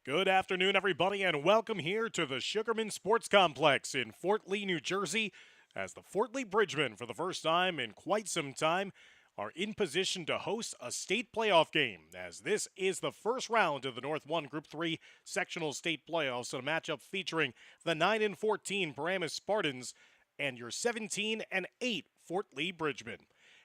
Good afternoon, everybody, and welcome here to the Sugarman Sports Complex in Fort Lee, New Jersey, as the Fort Lee Bridgemen, for the first time in quite some time, are in position to host a state playoff game, as this is the first round of the North 1 Group 3 sectional state playoffs, and a matchup featuring the 9 and 14 Paramus Spartans and your 17 and 8 Fort Lee Bridgemen.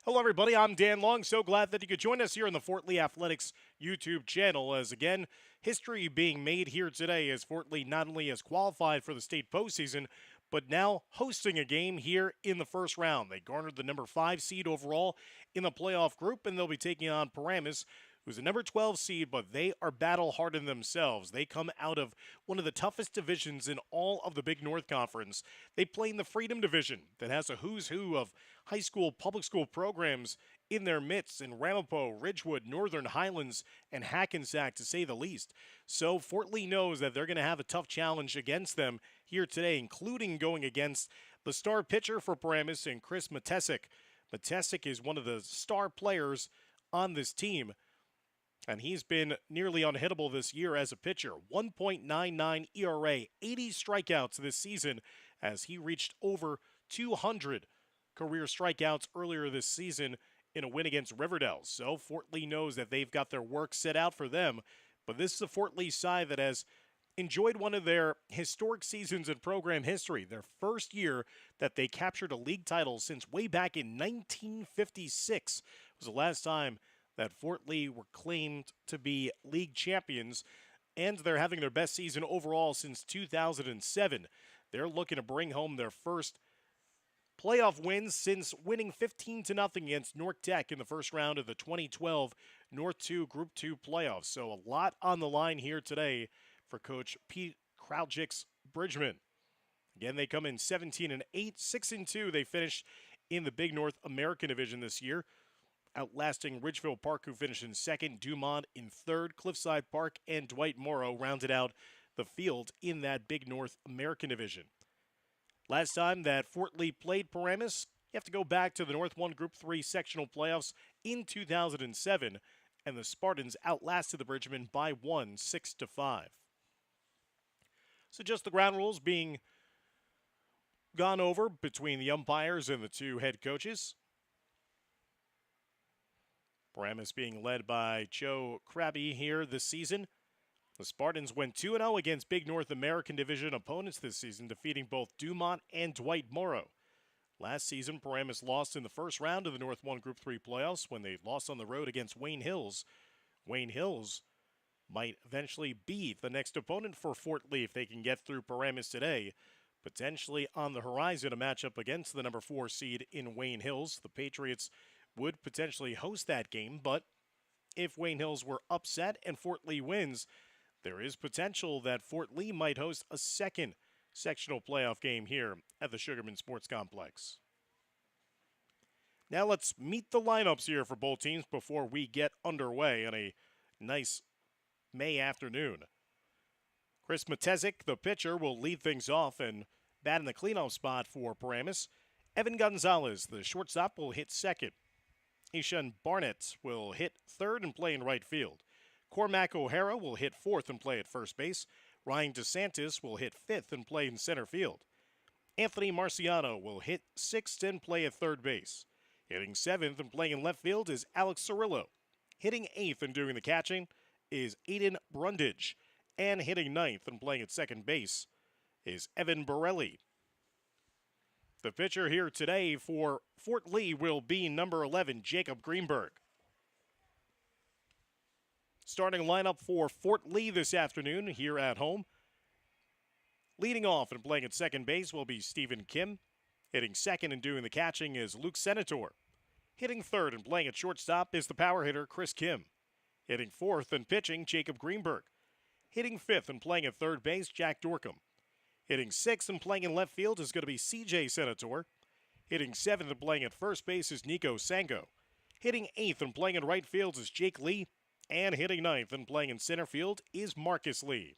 Hello, everybody. I'm Dan Long. So glad that you could join us here on the Fort Lee Athletics YouTube channel. As again, history being made here today as Fort Lee not only has qualified for the state postseason, but now hosting a game here in the first round. They garnered the number 5 seed overall in the playoff group, and they'll be taking on Paramus, who's a number 12 seed, but they are battle hardened themselves. They come out of one of the toughest divisions in all of the Big North Conference. They play in the Freedom Division that has a who's who of high school, public school programs in their midst in Ramapo, Ridgewood, Northern Highlands, and Hackensack, to say the least. So Fort Lee knows that they're going to have a tough challenge against them here today, including going against the star pitcher for Paramus and Chris Matesic. Matesic is one of the star players on this team, and he's been nearly unhittable this year as a pitcher. 1.99 ERA, 80 strikeouts this season as he reached over 200 career strikeouts earlier this season in a win against Riverdale. So Fort Lee knows that they've got their work set out for them, but this is a Fort Lee side that has enjoyed one of their historic seasons in program history. Their first year that they captured a league title since way back in 1956 was the last time that Fort Lee were claimed to be league champions, and they're having their best season overall since 2007. They're looking to bring home their first playoff wins since winning 15-0 against North Tech in the first round of the 2012 North 2 Group 2 playoffs. So a lot on the line here today for Coach Pete Kraljic's Bridgemen. Again, they come in 17 and 8, 6 and 2. They finished in the Big North American Division this year, outlasting Ridgeville Park, who finished in second, Dumont in third. Cliffside Park and Dwight Morrow rounded out the field in that Big North American Division. Last time that Fort Lee played Paramus, you have to go back to the North 1 Group 3 sectional playoffs in 2007, and the Spartans outlasted the Bridgemen by 1, 6-5. So just the ground rules being gone over between the umpires and the two head coaches. Paramus being led by Joe Krabby here this season. The Spartans went 2-0 against Big North American Division opponents this season, defeating both Dumont and Dwight Morrow. Last season, Paramus lost in the first round of the North 1 Group 3 playoffs when they lost on the road against Wayne Hills. Wayne Hills might eventually be the next opponent for Fort Lee if they can get through Paramus today. Potentially on the horizon, a matchup against the number 4 seed in Wayne Hills. The Patriots would potentially host that game, but if Wayne Hills were upset and Fort Lee wins, there is potential that Fort Lee might host a second sectional playoff game here at the Sugarman Sports Complex. Now let's meet the lineups here for both teams before we get underway on a nice May afternoon. Chris Matesic, the pitcher, will lead things off and bat in the cleanup spot for Paramus. Evan Gonzalez, the shortstop, will hit second. Ishan Barnett will hit third and play in right field. Cormac O'Hara will hit fourth and play at first base. Ryan DeSantis will hit fifth and play in center field. Anthony Marciano will hit sixth and play at third base. Hitting seventh and playing in left field is Alex Cirillo. Hitting eighth and doing the catching is Aiden Brundage. And hitting ninth and playing at second base is Evan Borelli. The pitcher here today for Fort Lee will be number 11, Jacob Greenberg. Starting lineup for Fort Lee this afternoon here at home. Leading off and playing at second base will be Stephen Kim. Hitting second and doing the catching is Luke Senator. Hitting third and playing at shortstop is the power hitter Chris Kim. Hitting fourth and pitching, Jacob Greenberg. Hitting fifth and playing at third base, Jack Dorcom. Hitting sixth and playing in left field is going to be CJ Senator. Hitting seventh and playing at first base is Nico Sango. Hitting eighth and playing in right field is Jake Lee. And hitting ninth and playing in center field is Marcus Lee.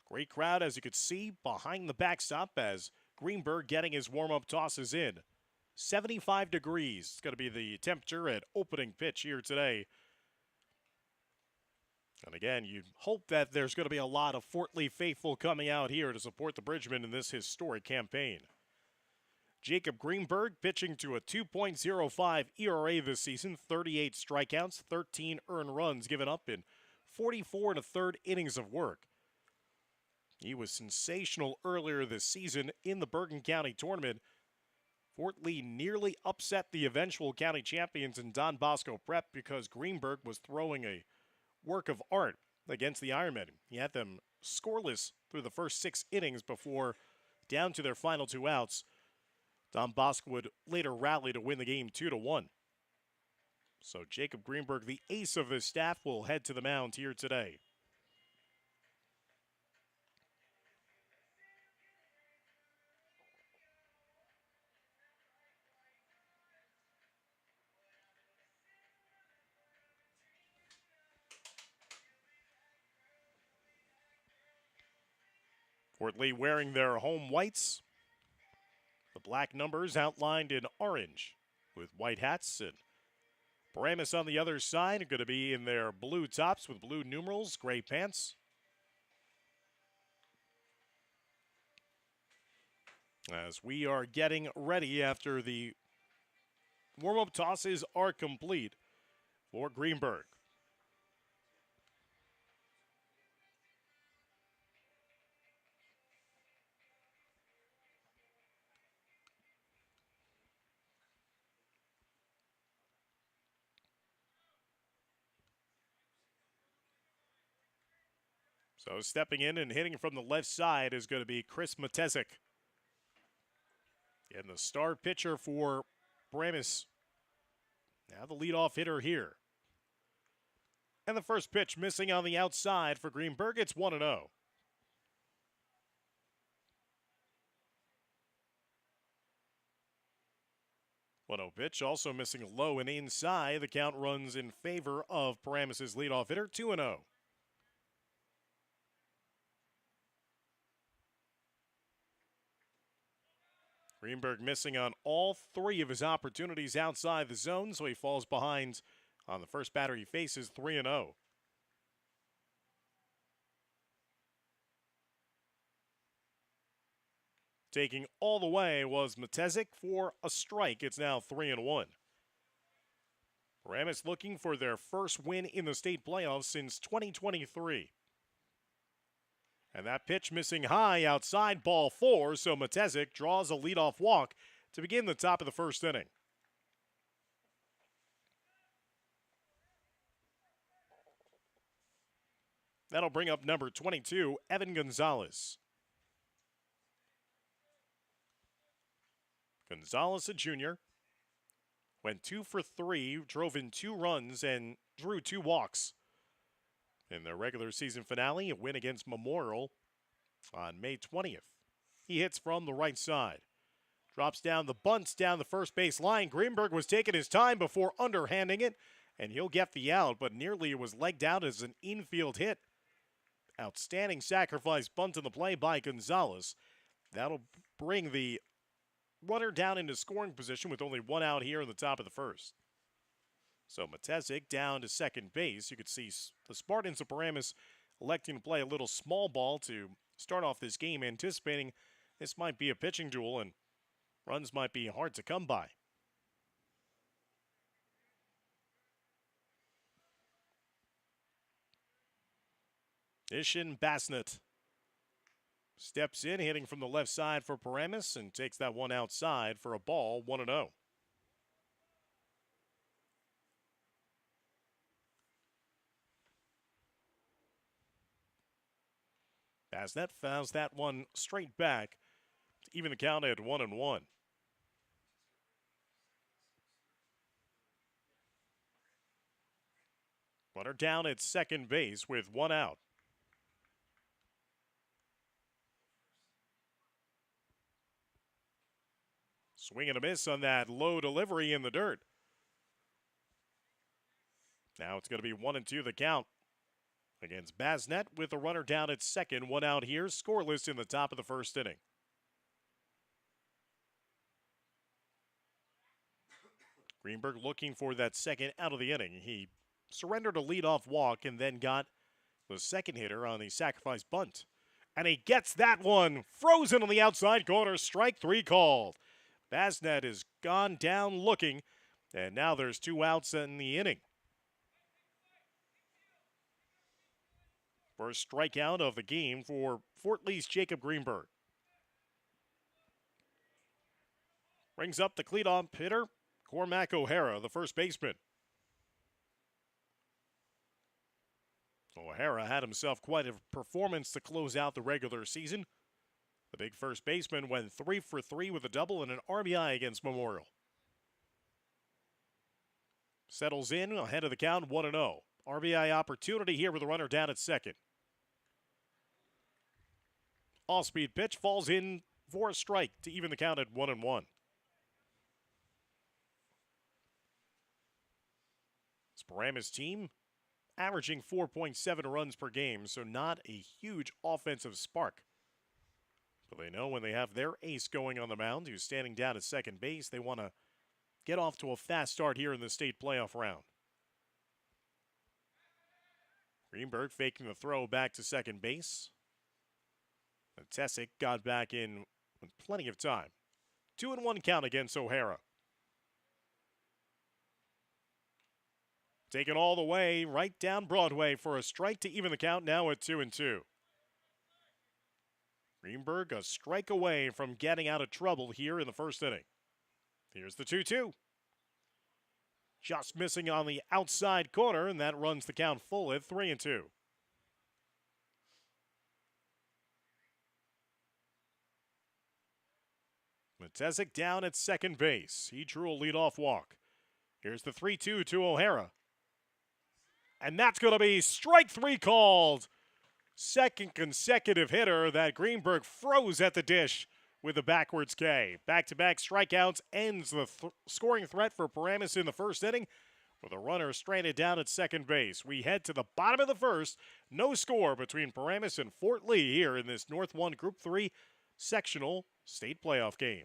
Great crowd, as you could see, behind the backstop as Greenberg getting his warm-up tosses in. 75 degrees. It's going to be the temperature at opening pitch here today And again, you hope that there's going to be a lot of Fort Lee faithful coming out here to support the Bridgemen in this historic campaign. Jacob Greenberg pitching to a 2.05 ERA this season, 38 strikeouts, 13 earned runs given up in 44 and a third innings of work. He was sensational earlier this season in the Bergen County tournament. Fort Lee nearly upset the eventual county champions in Don Bosco Prep because Greenberg was throwing a work of art against the Ironmen. He had them scoreless through the first 6 innings before, down to their final 2 outs, Don Bosco would later rally to win the game 2-1. So Jacob Greenberg, the ace of his staff, will head to the mound here today. Fort Lee wearing their home whites. The black numbers outlined in orange with white hats, and Paramus on the other side are going to be in their blue tops with blue numerals, gray pants. As we are getting ready after the warm-up tosses are complete for Greenberg. So stepping in and hitting from the left side is going to be Chris Matezik. And the star pitcher for Paramus. Now the leadoff hitter here. And the first pitch missing on the outside for Greenberg. It's 1-0. 1-0 pitch, also missing low and inside. The count runs in favor of Paramus' leadoff hitter, 2-0. Greenberg missing on all 3 of his opportunities outside the zone, so he falls behind on the first batter he faces, 3-0. Taking all the way was Matezik for a strike. It's now 3-1. Paramus looking for their first win in the state playoffs since 2023. And that pitch missing high outside, ball 4, so Matezik draws a leadoff walk to begin the top of the first inning. That'll bring up number 22, Evan Gonzalez. Gonzalez, a junior, went 2 for 3, drove in 2 runs, and drew 2 walks. In their regular season finale, a win against Memorial on May 20th. He hits from the right side. Drops down the bunts down the first base line. Greenberg was taking his time before underhanding it, and he'll get the out, but nearly it was legged out as an infield hit. Outstanding sacrifice bunt in the play by Gonzalez. That'll bring the runner down into scoring position with only 1 out here in the top of the first. So Matezik down to second base. You could see the Spartans of Paramus electing to play a little small ball to start off this game, anticipating this might be a pitching duel and runs might be hard to come by. Ishin Basnet steps in, hitting from the left side for Paramus, and takes that one outside for a ball, 1-0. Basnet fouls that one straight back to even the count at 1-1. Runner down at second base with 1 out. Swing and a miss on that low delivery in the dirt. Now it's going to be 1-2 the count against Basnet with a runner down at second. 1 out here, scoreless in the top of the first inning. Greenberg looking for that second out of the inning. He surrendered a leadoff walk and then got the second hitter on the sacrifice bunt. And he gets that one frozen on the outside corner. Strike three called. Basnet has gone down looking, and now there's 2 outs in the inning. First strikeout of the game for Fort Lee's Jacob Greenberg. Brings up the cleanup hitter, Cormac O'Hara, the first baseman. O'Hara had himself quite a performance to close out the regular season. The big first baseman went 3 for 3 with a double and an RBI against Memorial. Settles in ahead of the count, 1-0. RBI opportunity here with a runner down at second. Off-speed pitch falls in for a strike to even the count at 1-1. This Paramus team averaging 4.7 runs per game, so not a huge offensive spark. But they know when they have their ace going on the mound, who's standing down at second base, they want to get off to a fast start here in the state playoff round. Greenberg faking the throw back to second base. Tessick got back in with plenty of time. 2-1 count against O'Hara. Taken all the way right down Broadway for a strike to even the count, now at 2-2. Greenberg a strike away from getting out of trouble here in the first inning. Here's the 2-2. Just missing on the outside corner, and that runs the count full at 3-2. Matesic down at second base. He drew a leadoff walk. Here's the 3-2 to O'Hara. And that's going to be strike three called. Second consecutive hitter that Greenberg froze at the dish with a backwards K. Back-to-back strikeouts ends the scoring threat for Paramus in the first inning with a runner stranded down at second base. We head to the bottom of the first. No score between Paramus and Fort Lee here in this North 1 Group 3 sectional state playoff game.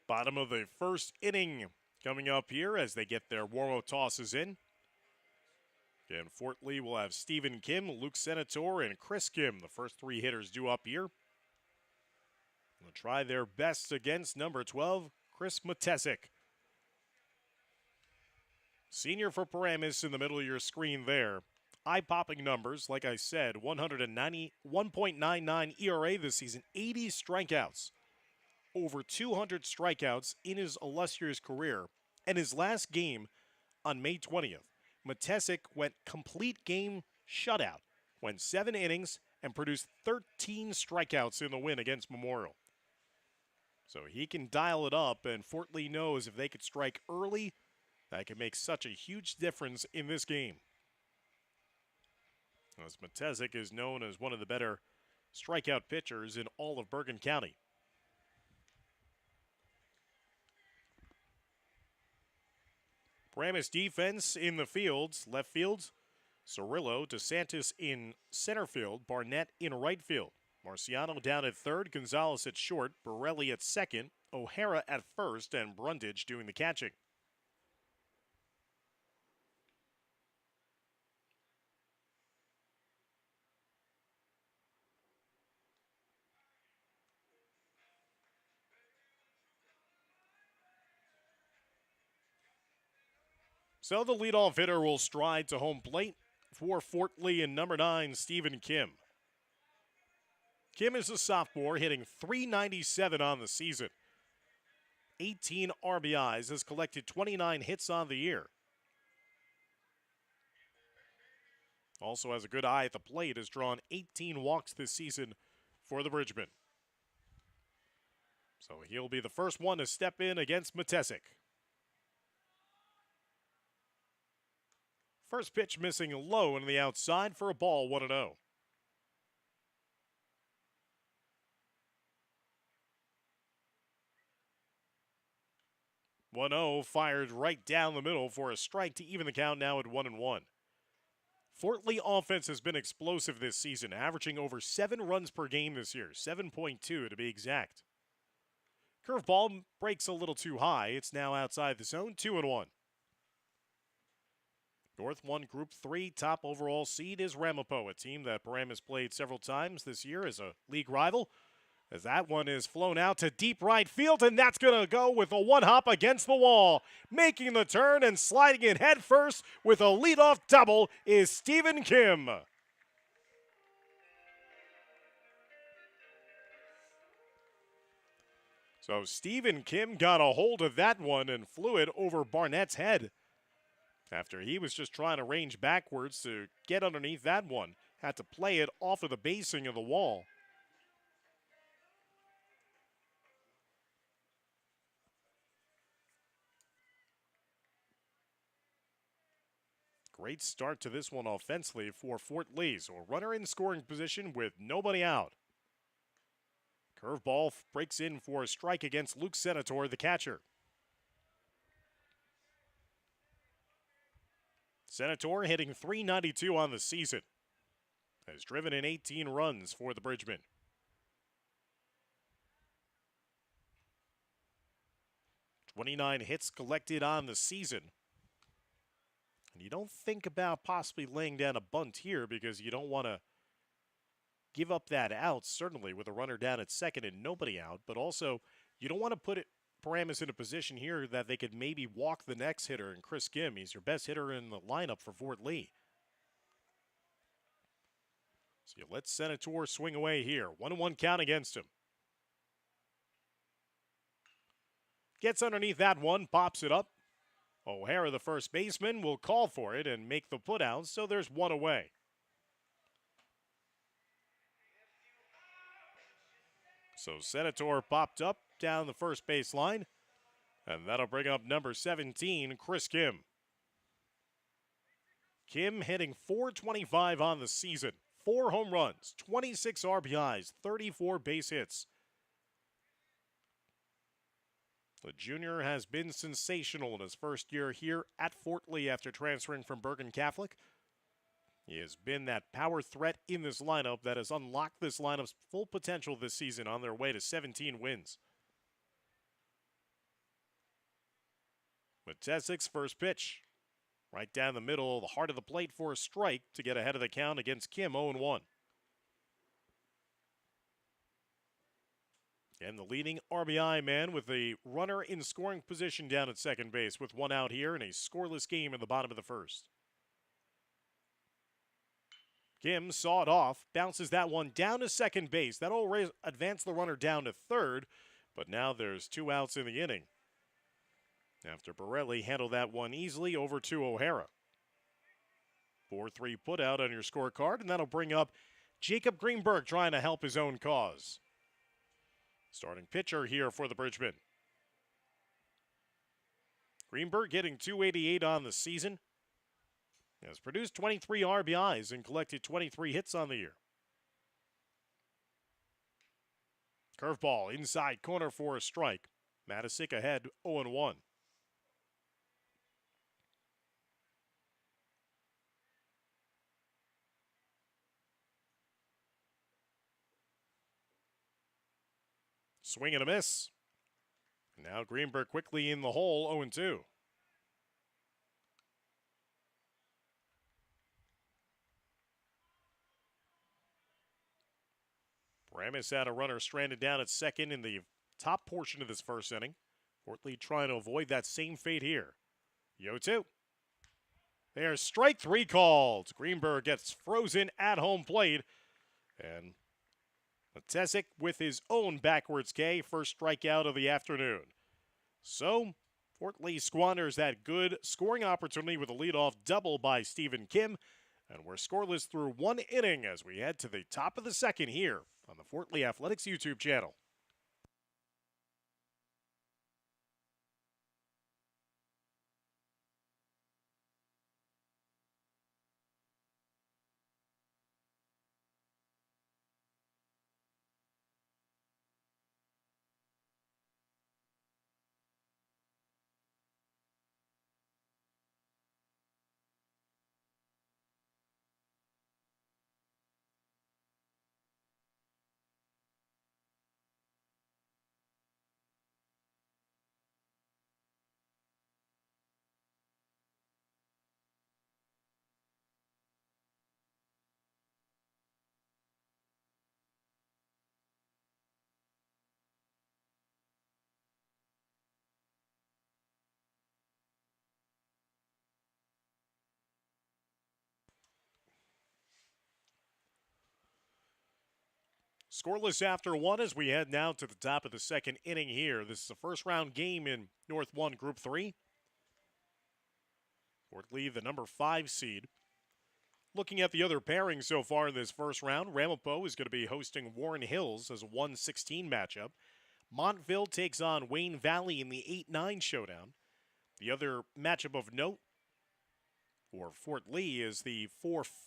Bottom of the first inning coming up here as they get their warm-up tosses in. Again, Fort Lee will have Stephen Kim, Luke Senator, and Chris Kim, the first 3 hitters due up here. They'll try their best against number 12, Chris Matesic. Senior for Paramus in the middle of your screen there. Eye-popping numbers, like I said, 1.99 ERA this season, 80 strikeouts. Over 200 strikeouts in his illustrious career. And his last game on May 20th, Matesic went complete game shutout, went 7 innings, and produced 13 strikeouts in the win against Memorial. So he can dial it up, and Fort Lee knows if they could strike early, that could make such a huge difference in this game. As Matesic is known as one of the better strikeout pitchers in all of Bergen County. Paramus defense in the fields, left field, Cirillo, DeSantis in center field, Barnett in right field. Marciano down at third, Gonzalez at short, Borelli at second, O'Hara at first, and Brundage doing the catching. So the leadoff hitter will stride to home plate for Fort Lee and number 9, Stephen Kim. Kim is a sophomore, hitting .397 on the season. 18 RBIs, has collected 29 hits on the year. Also has a good eye at the plate, has drawn 18 walks this season for the Bridgemen. So he'll be the first one to step in against Matesic. First pitch missing low on the outside for a ball, 1-0. 1-0 fired right down the middle for a strike to even the count now at 1-1. Fort Lee offense has been explosive this season, averaging over 7 runs per game this year, 7.2 to be exact. Curveball breaks a little too high. It's now outside the zone, 2-1. North 1 Group 3 top overall seed is Ramapo, a team that Paramus played several times this year as a league rival. As that one is flown out to deep right field, and that's going to go with a one-hop against the wall. Making the turn and sliding it head first with a leadoff double is Stephen Kim. So Stephen Kim got a hold of that one and flew it over Barnett's head. After he was just trying to range backwards to get underneath that one. Had to play it off of the basing of the wall. Great start to this one offensively for Fort Lee. So a runner in scoring position with nobody out. Curveball breaks in for a strike against Luke Senator, the catcher. Senator hitting .392 on the season. Has driven in 18 runs for the Bridgemen. .29 hits collected on the season. And you don't think about possibly laying down a bunt here because you don't want to give up that out, certainly with a runner down at second and nobody out. But also, you don't want to put Paramus in a position here that they could maybe walk the next hitter, and Chris Kim. He's your best hitter in the lineup for Fort Lee. So you let Senator swing away here. 1-1 count against him. Gets underneath that one, pops it up. O'Hara, the first baseman, will call for it and make the putout, so there's one away. So Senator popped up down the first base line, and that'll bring up number 17, Chris Kim. Kim hitting .425 on the season, 4 home runs, 26 RBIs, 34 base hits. The junior has been sensational in his first year here at Fort Lee after transferring from Bergen Catholic. He has been that power threat in this lineup that has unlocked this lineup's full potential this season on their way to 17 wins. Matesic's first pitch. Right down the middle, the heart of the plate for a strike to get ahead of the count against Kim, 0-1. And the leading RBI man with the runner in scoring position down at second base with one out here in a scoreless game in the bottom of the first. Kim saw it off, bounces that one down to second base. That'll advance the runner down to third, but now there's 2 outs in the inning. After Borelli handled that one easily over to O'Hara. 4-3 put out on your scorecard, and that'll bring up Jacob Greenberg trying to help his own cause. Starting pitcher here for the Bridgemen. Greenberg getting .288 on the season. Has produced 23 RBIs and collected 23 hits on the year. Curveball inside corner for a strike. Matesic ahead 0-1. Swing and a miss. Now Greenberg quickly in the hole, 0-2. Paramus had a runner stranded down at second in the top portion of this first inning. Fort Lee trying to avoid that same fate here. 0-2. There's strike 3 called. Greenberg gets frozen at home plate. And Matesic with his own backwards K, first strikeout of the afternoon. So, Fort Lee squanders that good scoring opportunity with a leadoff double by Stephen Kim, and we're scoreless through one inning as we head to the top of the second here on the Fort Lee Athletics YouTube channel. Scoreless after one as we head now to the top of the second inning here. This is a first round game in North 1 Group 3. Fort Lee, the number 5 seed. Looking at the other pairings so far in this first round, Ramapo is going to be hosting Warren Hills as a 1-16 matchup. Montville takes on Wayne Valley in the 8-9 showdown. The other matchup of note for Fort Lee is the 4-13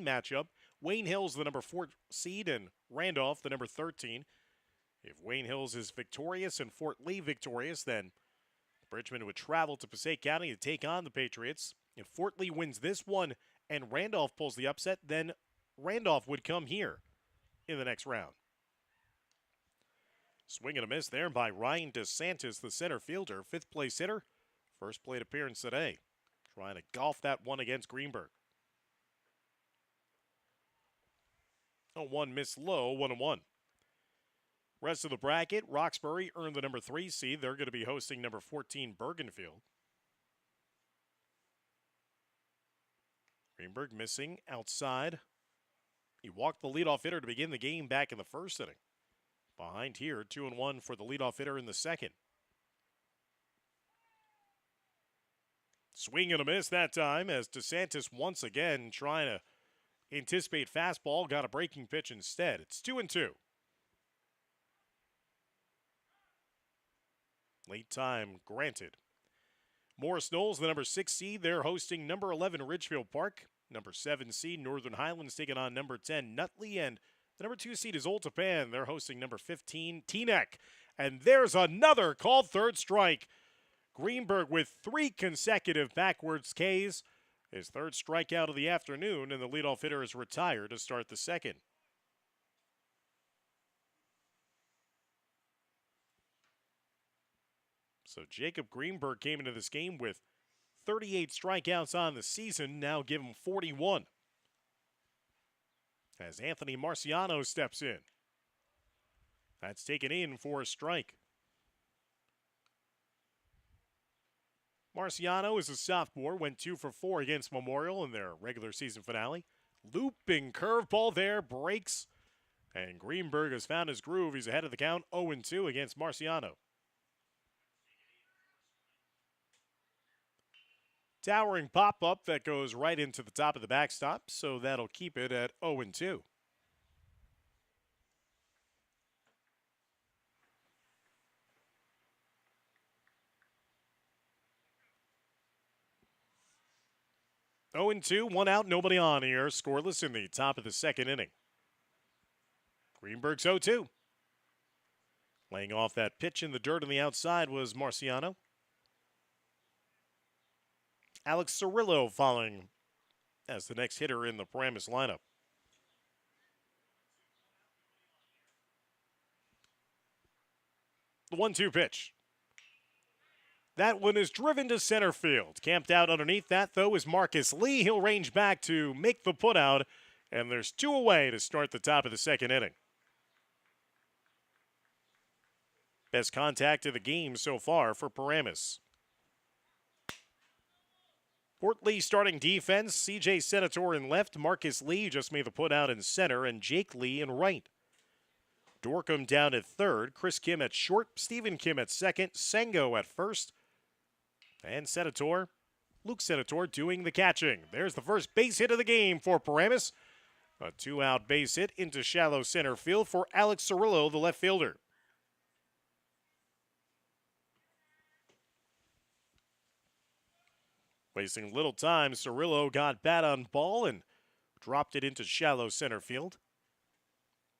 matchup. Wayne Hills, the number 4 seed, and Randolph, the number 13. If Wayne Hills is victorious and Fort Lee victorious, then Bridgman would travel to Passaic County to take on the Patriots. If Fort Lee wins this one and Randolph pulls the upset, then Randolph would come here in the next round. Swing and a miss there by Ryan DeSantis, the center fielder, 5th place hitter. First plate appearance today. Trying to golf that one against Greenberg. 0-1 miss low, 1-1. Rest of the bracket, Roxbury earned the number 3 seed. They're going to be hosting number 14 Bergenfield. Greenberg missing outside. He walked the leadoff hitter to begin the game back in the first inning. Behind here, 2-1 for the leadoff hitter in the second. Swing and a miss that time as DeSantis once again trying to anticipate fastball, got a breaking pitch instead. It's 2-2. Late time granted. Morris Knolls, the number 6 seed, they're hosting number 11 Ridgefield Park. Number 7 seed Northern Highlands taking on number 10 Nutley, and the number 2 seed is Old Tapan. They're hosting number 15 Teaneck. And there's another called third strike. Greenberg with 3 consecutive backwards Ks. His third strikeout of the afternoon, and the leadoff hitter is retired to start the second. So Jacob Greenberg came into this game with 38 strikeouts on the season, now give him 41. As Anthony Marciano steps in. That's taken in for a strike. Marciano is a sophomore, went 2 for 4 against Memorial in their regular season finale. Looping curveball there, breaks, and Greenberg has found his groove. He's ahead of the count, 0-2 against Marciano. Towering pop-up that goes right into the top of the backstop, so that'll keep it at 0-2. Oh and 2, 1 out, nobody on here. Scoreless in the top of the second inning. Greenberg's 0-2. Laying off that pitch in the dirt on the outside was Marciano. Alex Cirillo following as the next hitter in the Paramus lineup. The 1-2 pitch. That one is driven to center field. Camped out underneath that, though, is Marcus Lee. He'll range back to make the putout, and there's 2 away to start the top of the second inning. Best contact of the game so far for Paramus. Fort Lee starting defense, C.J. Senator in left, Marcus Lee just made the putout in center, and Jake Lee in right. Dorcom down at third, Chris Kim at short, Stephen Kim at second, Sengo at first, and Luke Senator doing the catching. There's the first base hit of the game for Paramus. A 2-out base hit into shallow center field for Alex Cirillo, the left fielder. Wasting little time, Cirillo got bat on ball and dropped it into shallow center field.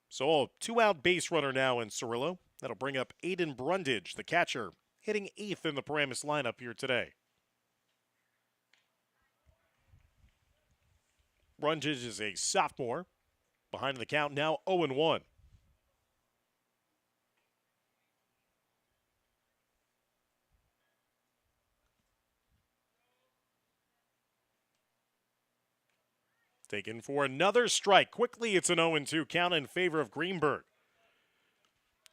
So a 2-out base runner now in Cirillo. That'll bring up Aiden Brundage, the catcher, hitting 8th in the Paramus lineup here today. Brundage is a sophomore. Behind the count now 0-1. Taken for another strike. Quickly, it's an 0-2 count in favor of Greenberg.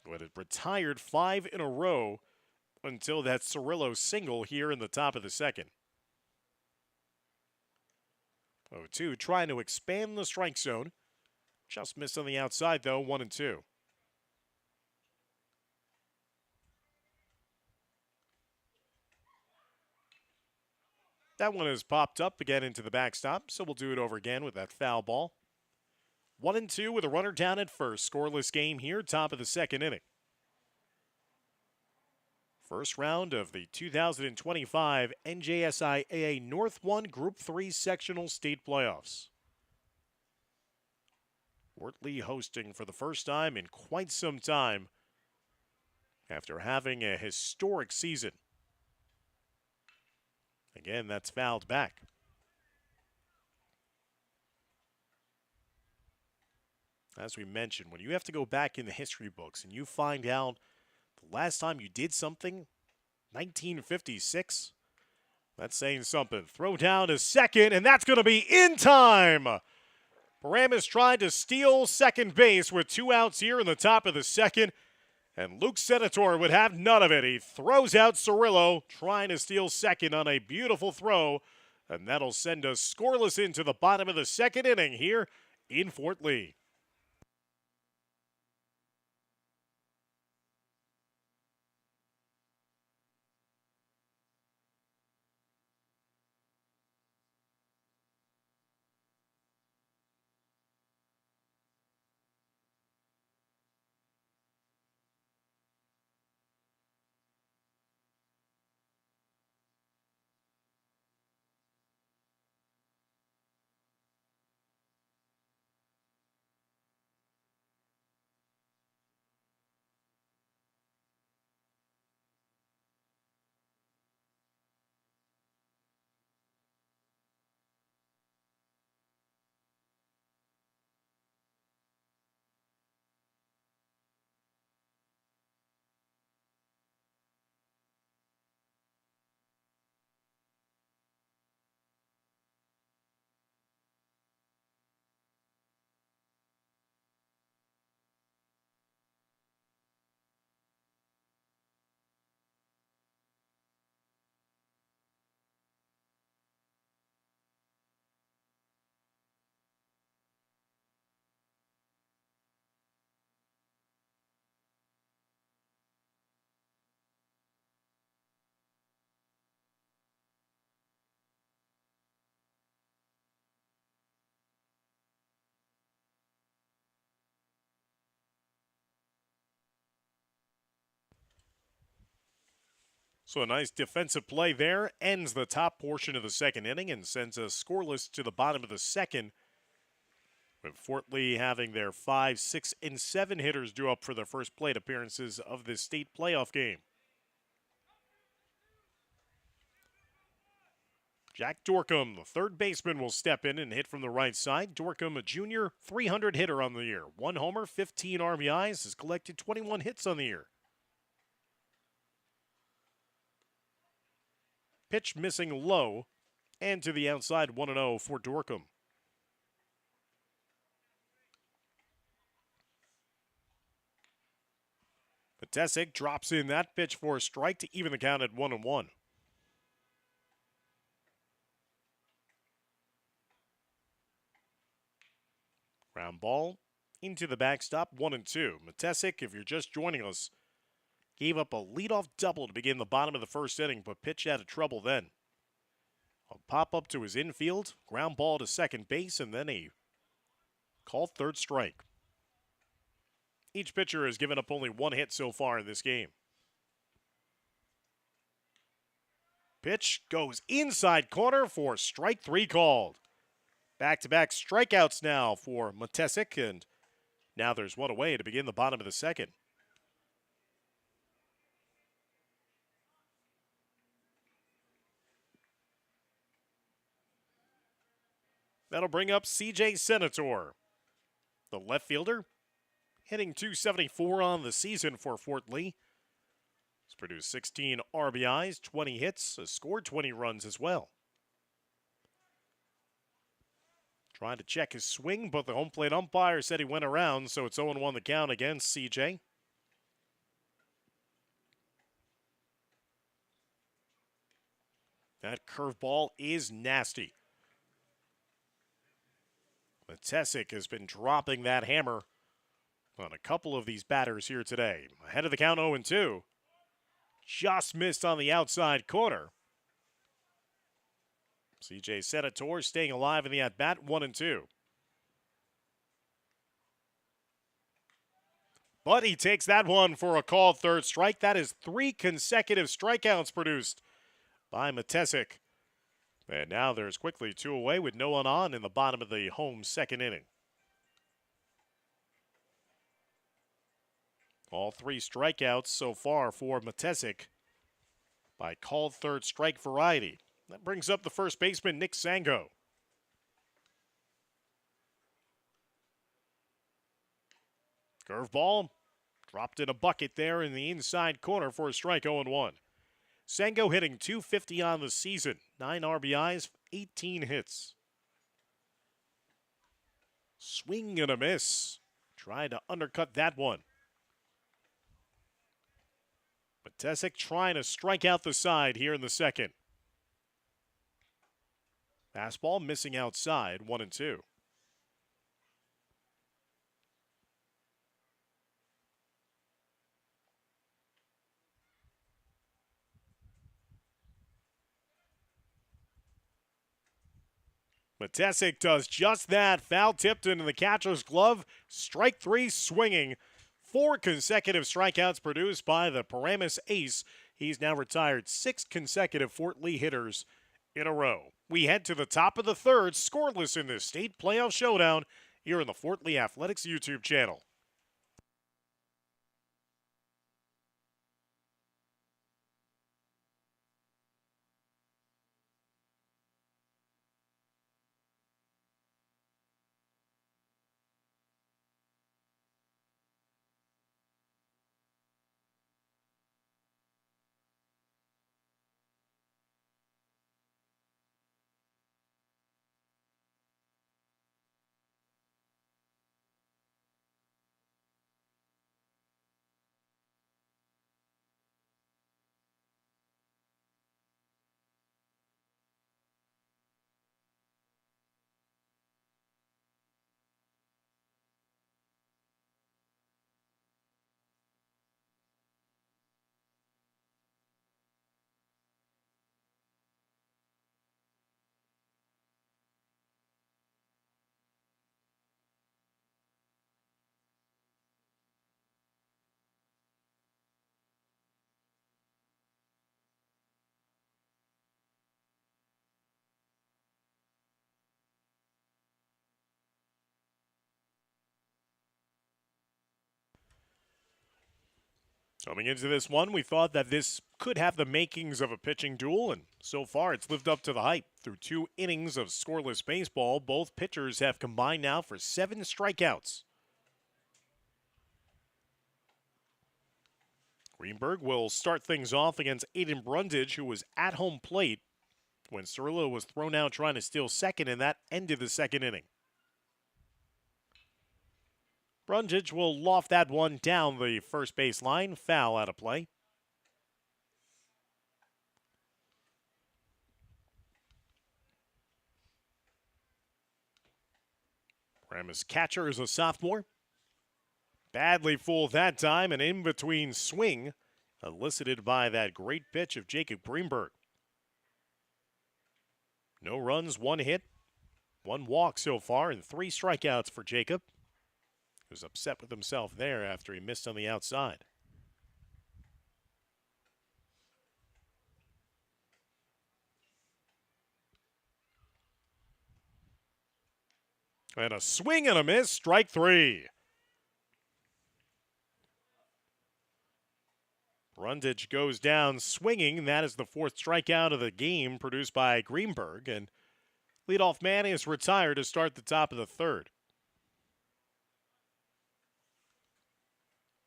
But it retired 5 in a row until that Cirillo single here in the top of the second. 0-2, trying to expand the strike zone. Just missed on the outside, though, 1-2. That one has popped up again into the backstop, so we'll do it over again with that foul ball. 1-2 with a runner down at first. Scoreless game here, top of the second inning. First round of the 2025 NJSIAA North 1 Group 3 Sectional State Playoffs. Fort Lee hosting for the first time in quite some time after having a historic season. Again, that's fouled back. As we mentioned, when you have to go back in the history books and you find out the last time you did something, 1956, that's saying something. Throw down to second, and that's going to be in time. Paramus tried to steal second base with 2 outs here in the top of the second, and Luke Senator would have none of it. He throws out Cirillo, trying to steal second on a beautiful throw, and that'll send us scoreless into the bottom of the second inning here in Fort Lee. So a nice defensive play there ends the top portion of the second inning and sends us scoreless to the bottom of the second, with Fort Lee having their 5, 6, and 7 hitters due up for their first plate appearances of this state playoff game. Jack Dorcom, the third baseman, will step in and hit from the right side. Dorcom, a junior, 300 hitter on the year. 1 homer, 15 RBIs, has collected 21 hits on the year. Pitch missing low, and to the outside, 1-0 for Dorcom. Petesic drops in that pitch for a strike to even the count at 1-1. Ground ball into the backstop, 1-2. Matesic, if you're just joining us, gave up a leadoff double to begin the bottom of the first inning, but pitched out of trouble then. A pop up to his infield, ground ball to second base, and then a called third strike. Each pitcher has given up only one hit so far in this game. Pitch goes inside corner for strike three called. Back-to-back strikeouts now for Matesic, and now there's one away to begin the bottom of the second. That'll bring up C.J. Senator, the left fielder, hitting .274 on the season for Fort Lee. He's produced 16 RBIs, 20 hits, has scored 20 runs as well. Trying to check his swing, but the home plate umpire said he went around, so it's 0-1 the count against CJ. That curveball is nasty. Matesic has been dropping that hammer on a couple of these batters here today. Ahead of the count, 0-2. Just missed on the outside corner. C.J. Senator staying alive in the at-bat, 1-2. But he takes that one for a called third strike. That is 3 consecutive strikeouts produced by Matesic. And now there's quickly 2 away with no one on in the bottom of the home second inning. All 3 strikeouts so far for Matesic by called third strike variety. That brings up the first baseman, Nick Sango. Curveball dropped in a bucket there in the inside corner for a strike, 0-1. Sango hitting .250 on the season, 9 RBIs, 18 hits. Swing and a miss. Tried to undercut that one. Matesic trying to strike out the side here in the second. Fastball missing outside, 1-2. Matesic does just that. Foul tipped into the catcher's glove. Strike 3 swinging. 4 consecutive strikeouts produced by the Paramus ace. He's now retired 6 consecutive Fort Lee hitters in a row. We head to the top of the third, scoreless in this state playoff showdown here on the Fort Lee Athletics YouTube channel. Coming into this one, we thought that this could have the makings of a pitching duel, and so far it's lived up to the hype. Through 2 innings of scoreless baseball, both pitchers have combined now for 7 strikeouts. Greenberg will start things off against Aiden Brundage, who was at home plate when Cirillo was thrown out trying to steal second, and that ended the second inning. Brundage will loft that one down the first base line. Foul out of play. Paramus catcher is a sophomore. Badly fooled that time, an in-between swing elicited by that great pitch of Jacob Greenberg. No runs, 1 hit, 1 walk so far, and 3 strikeouts for Jacob. He was upset with himself there after he missed on the outside. And a swing and a miss, strike 3. Brundage goes down swinging. That is the 4th strikeout of the game produced by Greenberg. And leadoff man is retired to start the top of the 3rd.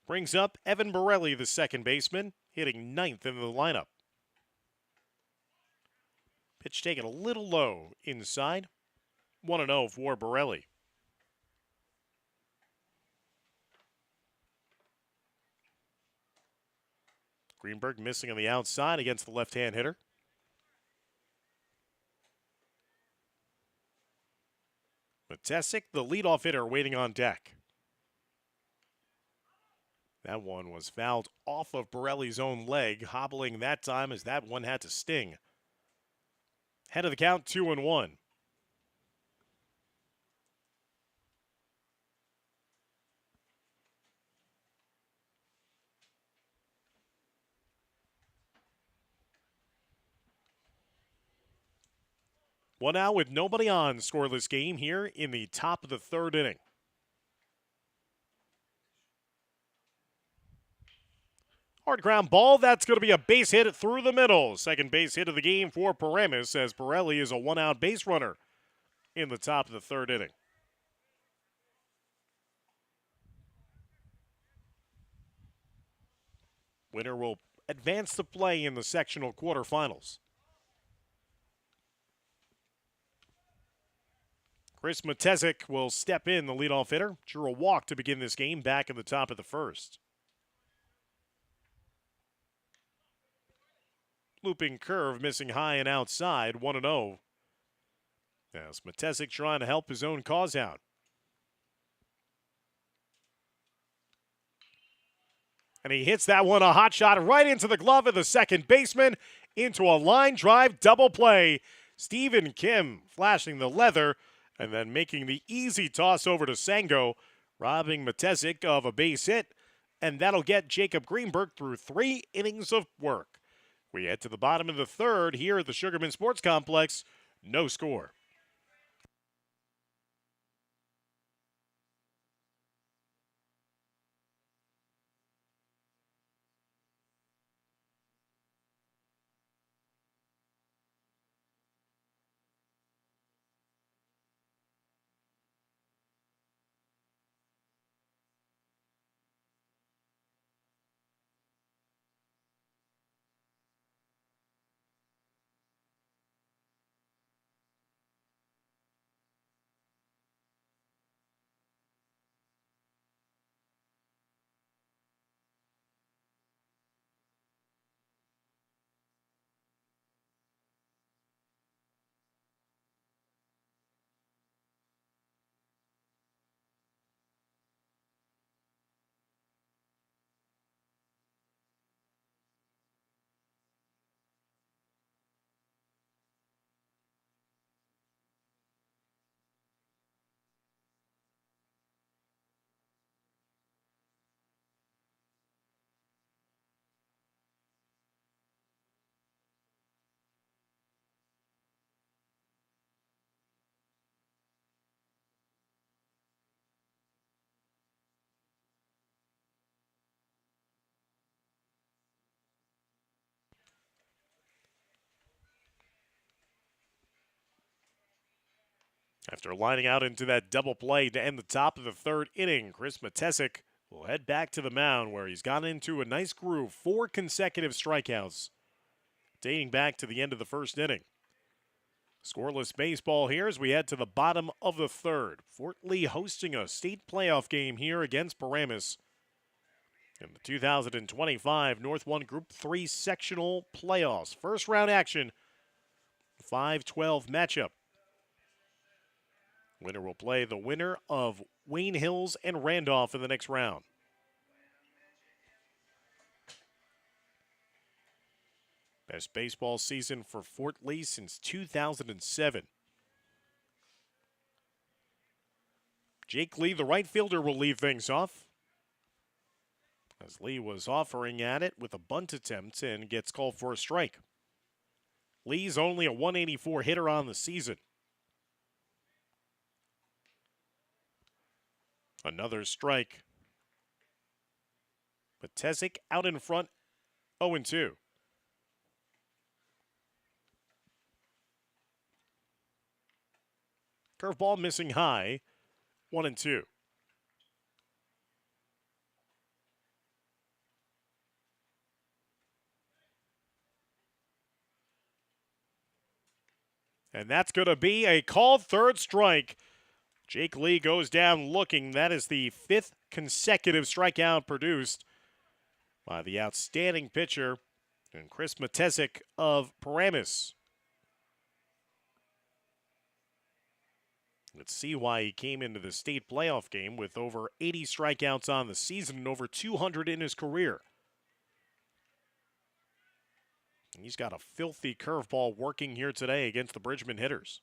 Brings up Evan Borelli, the second baseman, hitting 9th in the lineup. Pitch taken a little low inside. 1-0 for Borelli. Greenberg missing on the outside against the left-hand hitter. Matesic, the leadoff hitter, waiting on deck. That one was fouled off of Borelli's own leg, hobbling that time as that one had to sting. Head of the count, 2-1. One out with nobody on, scoreless game here in the top of the 3rd inning. Hard ground ball, that's going to be a base hit through the middle. Second base hit of the game for Paramus as Borelli is a 1-out base runner in the top of the 3rd inning. Winner will advance to play in the sectional quarterfinals. Chris Matesic will step in, the leadoff hitter. Drew a walk to begin this game back in the top of the 1st. Looping curve missing high and outside, 1-0. As Matesic trying to help his own cause out. And he hits that one, a hot shot right into the glove of the second baseman, into a line drive double play. Stephen Kim flashing the leather and then making the easy toss over to Sango, robbing Matesic of a base hit. And that'll get Jacob Greenberg through 3 innings of work. We head to the bottom of the 3rd here at the Sugarman Sports Complex. No score. After lining out into that double play to end the top of the 3rd inning, Chris Matesic will head back to the mound where he's gotten into a nice groove. 4 consecutive strikeouts dating back to the end of the 1st inning. Scoreless baseball here as we head to the bottom of the 3rd. Fort Lee hosting a state playoff game here against Paramus in the 2025 North 1 Group 3 sectional playoffs. First round action, 5-12 matchup. Winner will play the winner of Wayne Hills and Randolph in the next round. Best baseball season for Fort Lee since 2007. Jake Lee, the right fielder, will lead things off, as Lee was offering at it with a bunt attempt and gets called for a strike. Lee's only a 184 hitter on the season. Another strike. Matesic out in front, 0-2. Curveball missing high, 1-2. And that's going to be a called third strike. Jake Lee goes down looking. That is the 5th consecutive strikeout produced by the outstanding pitcher and Chris Matesic of Paramus. Let's see why he came into the state playoff game with over 80 strikeouts on the season and over 200 in his career. And he's got a filthy curveball working here today against the Bridgman hitters.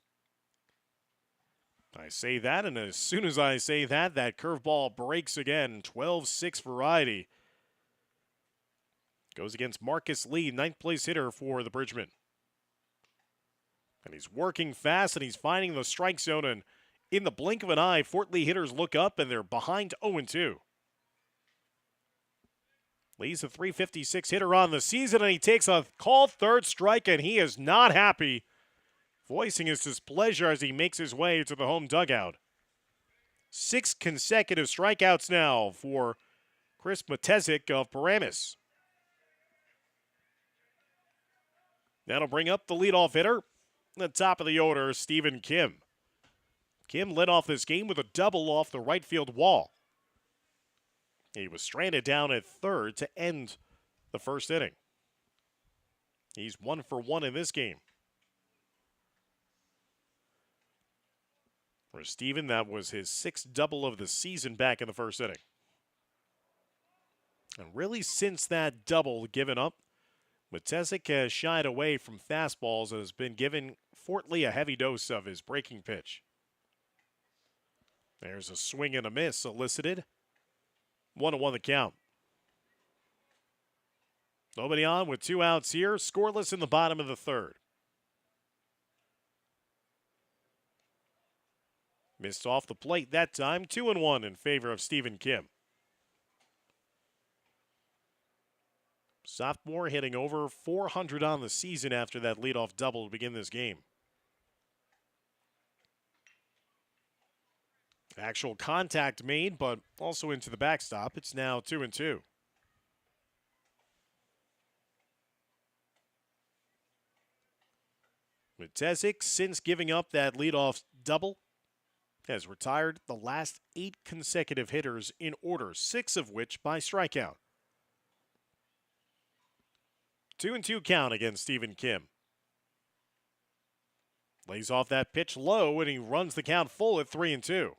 I say that, and as soon as I say that, that curveball breaks again. 12-6 variety. Goes against Marcus Lee, 9th place hitter for the Bridgman. And he's working fast, and he's finding the strike zone, and in the blink of an eye, Fort Lee hitters look up, and they're behind 0-2. Lee's a 356 hitter on the season, and he takes a called third strike, and he is not happy, voicing his displeasure as he makes his way to the home dugout. 6 consecutive strikeouts now for Chris Matesic of Paramus. That'll bring up the leadoff hitter, the top of the order, Stephen Kim. Kim led off this game with a double off the right field wall. He was stranded down at third to end the first inning. He's 1 for 1 in this game. For Steven, that was his 6th double of the season back in the first inning. And really since that double given up, Matesic has shied away from fastballs and has been giving Fort Lee a heavy dose of his breaking pitch. There's a swing and a miss elicited. 1-1 the count. Nobody on with 2 outs here. Scoreless in the bottom of the third. Missed off the plate that time. 2-1 in favor of Stephen Kim. Sophomore hitting over 400 on the season after that leadoff double to begin this game. Actual contact made, but also into the backstop. It's now 2-2. Matesic, since giving up that leadoff double, has retired the last 8 consecutive hitters in order, 6 of which by strikeout. 2-2 count against Stephen Kim. Lays off that pitch low, and he runs the count full at 3-2.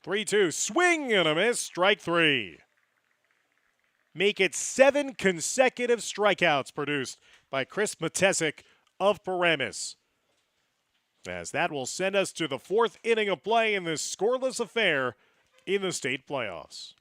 Three-two, swing and a miss, strike 3. Make it 7 consecutive strikeouts produced by Chris Matesic of Paramus. As that will send us to the 4th inning of play in this scoreless affair in the state playoffs.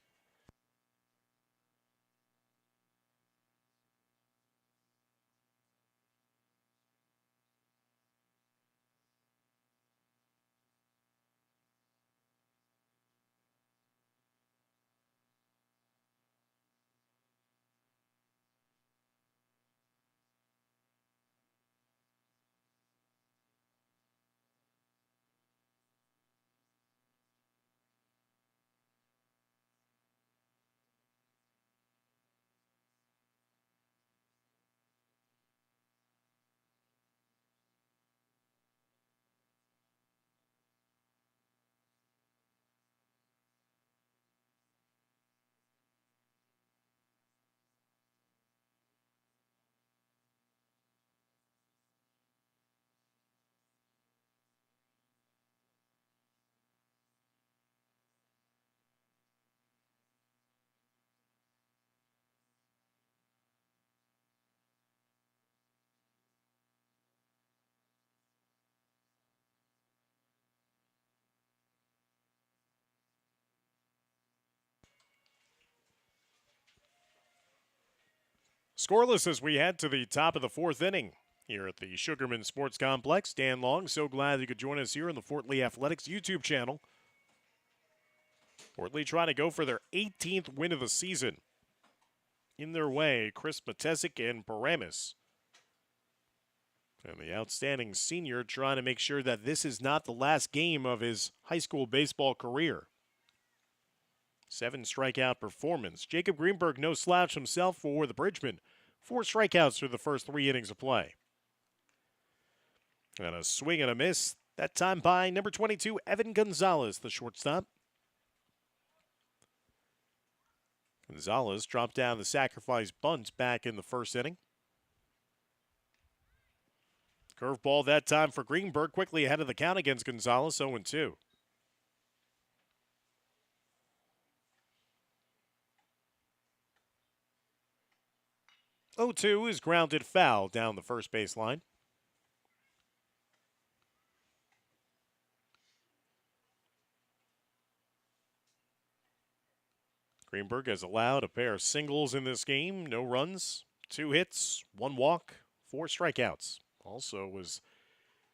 Scoreless as we head to the top of the fourth inning here at the Sugarman Sports Complex. Dan Long, so glad you could join us here on the Fort Lee Athletics YouTube channel. Fort Lee trying to go for their 18th win of the season. In their way, Chris Matesic and Paramus. And the outstanding senior trying to make sure that this is not the last game of his high school baseball career. 7 strikeout performance. Jacob Greenberg, no slouch himself for the Bridgemen. 4 strikeouts through the first 3 innings of play. And a swing and a miss, that time by number 22, Evan Gonzalez, the shortstop. Gonzalez dropped down the sacrifice bunt back in the first inning. Curveball that time for Greenberg, quickly ahead of the count against Gonzalez, 0-2. 0-2 is grounded foul down the first base line. Greenberg has allowed a pair of singles in this game. No runs, 2 hits, 1 walk, 4 strikeouts. Also was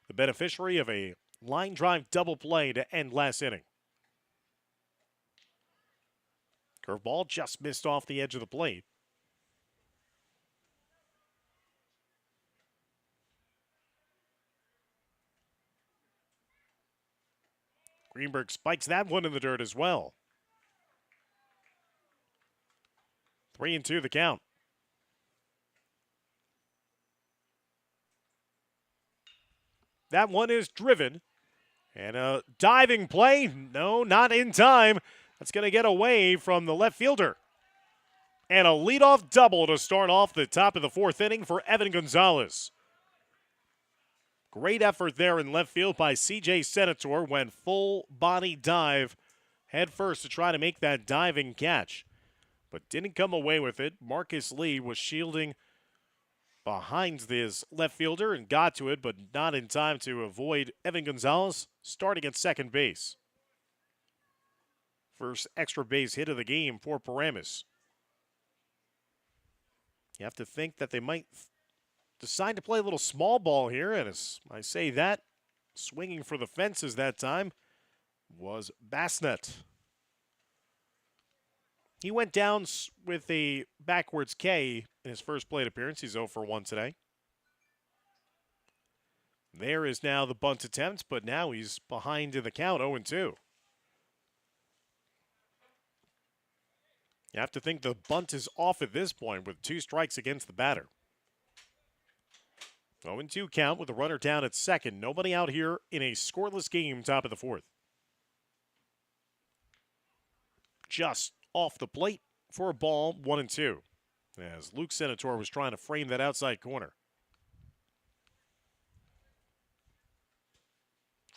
the beneficiary of a line drive double play to end last inning. Curveball just missed off the edge of the plate. Greenberg spikes that one in the dirt as well. 3-2 the count. That one is driven. And a diving play. No, not in time. That's going to get away from the left fielder. And a leadoff double to start off the top of the fourth inning for Evan Gonzalez. Great effort there in left field by C.J. Senator. Went full body dive head first to try to make that diving catch. But didn't come away with it. Marcus Lee was shielding behind this left fielder and got to it, but not in time to avoid Evan Gonzalez starting at second base. First extra base hit of the game for Paramus. You have to think that they might decide to play a little small ball here, and as I say that, swinging for the fences that time was Bassnett. He went down with a backwards K in his first plate appearance. He's 0 for 1 today. There is now the bunt attempt, but now he's behind in the count, 0-2. You have to think the bunt is off at this point with 2 strikes against the batter. 0-2 count with a runner down at second. Nobody out here in a scoreless game, top of the fourth. Just off the plate for a ball, 1-2. As Luke Senator was trying to frame that outside corner.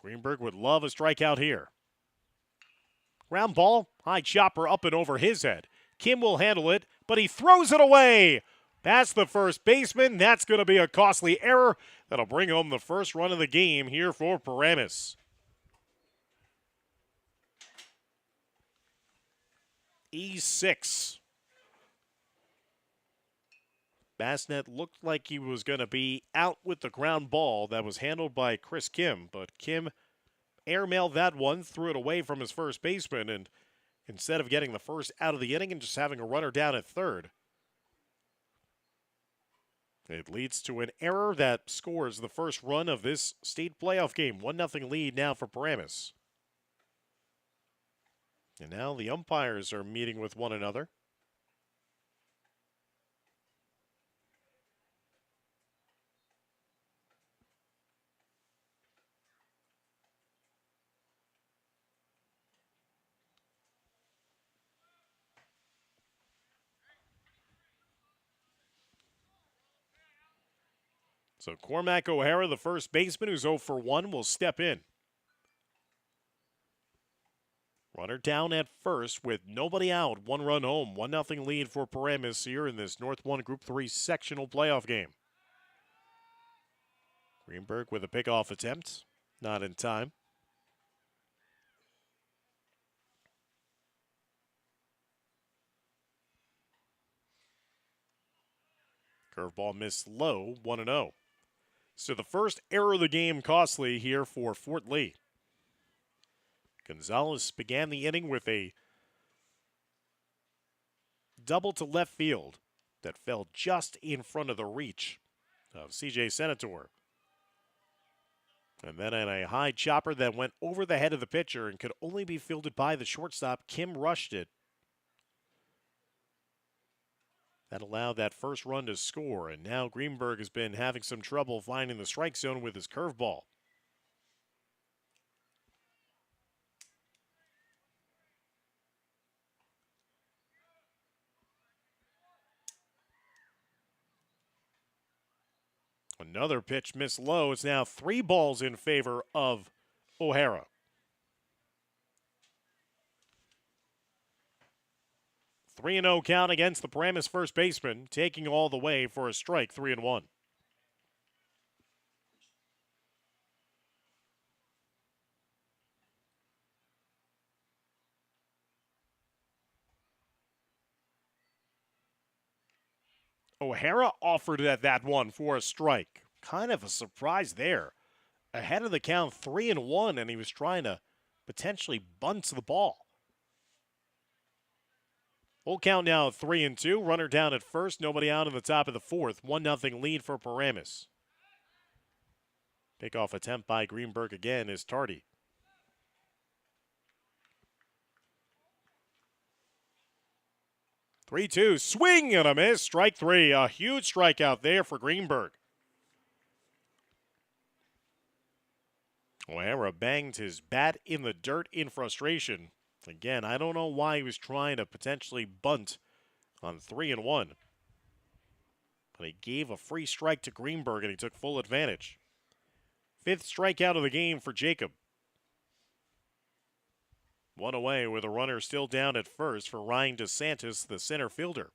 Greenberg would love a strikeout here. Ground ball, high chopper up and over his head. Kim will handle it, but he throws it away. Past the first baseman. That's going to be a costly error. That'll bring home the first run of the game here for Paramus. E6. Bassnett looked like he was going to be out with the ground ball that was handled by Chris Kim, but Kim airmailed that one, threw it away from his first baseman, and instead of getting the first out of the inning and just having a runner down at third, it leads to an error that scores the first run of this state playoff game. 1-0 lead now for Paramus. And now the umpires are meeting with one another. So Cormac O'Hara, the first baseman, who's 0 for 1, will step in. Runner down at first with nobody out. 1 run home. 1-0 lead for Paramus here in this North 1 Group 3 sectional playoff game. Greenberg with a pickoff attempt. Not in time. Curveball missed low, 1-0. So the first error of the game costly here for Fort Lee. Gonzalez began the inning with a double to left field that fell just in front of the reach of C.J. Senator. And then at a high chopper that went over the head of the pitcher and could only be fielded by the shortstop, Kim rushed it. That allowed that first run to score, and now Greenberg has been having some trouble finding the strike zone with his curveball. Another pitch missed low. It's now 3 balls in favor of O'Hara. Three 3-0 count against the Paramus first baseman, taking all the way for a strike, 3-1. O'Hara offered at that one for a strike. Kind of a surprise there. Ahead of the count, 3-1, and he was trying to potentially bunt the ball. Full count now 3-2. Runner down at first. Nobody out in the top of the fourth. 1-0 lead for Paramus. Pickoff attempt by Greenberg again is tardy. Three-two. Swing and a miss. Strike 3. A huge strikeout there for Greenberg. O'Hara banged his bat in the dirt in frustration. Again, I don't know why he was trying to potentially bunt on 3-1. But he gave a free strike to Greenberg, and he took full advantage. 5th strikeout of the game for Jacob. One away with a runner still down at first for Ryan DeSantis, the center fielder.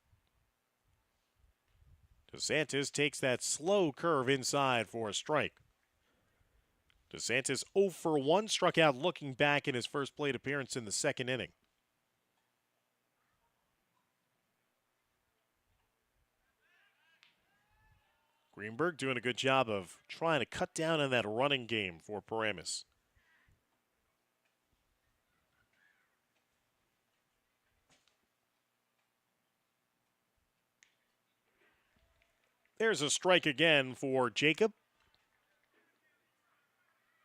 DeSantis takes that slow curve inside for a strike. DeSantis 0 for 1, struck out looking back in his first plate appearance in the second inning. Greenberg doing a good job of trying to cut down on that running game for Paramus. There's a strike again for Jacob.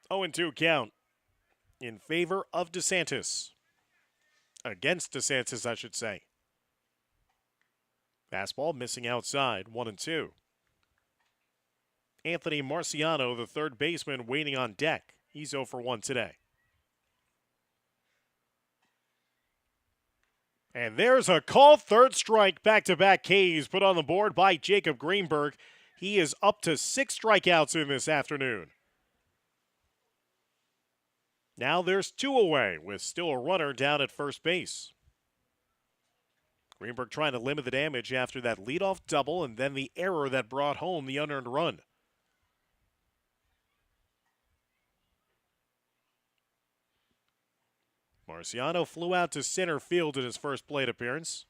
0-2 count in favor of DeSantis. Against DeSantis, I should say. Fastball missing outside, 1-2. Anthony Marciano, the third baseman, waiting on deck. He's 0 for 1 today. And there's a called third strike, back-to-back Ks put on the board by Jacob Greenberg. He is up to 6 strikeouts in this afternoon. Now there's 2 away with still a runner down at first base. Greenberg trying to limit the damage after that leadoff double and then the error that brought home the unearned run. Marciano flew out to center field in his first plate appearance.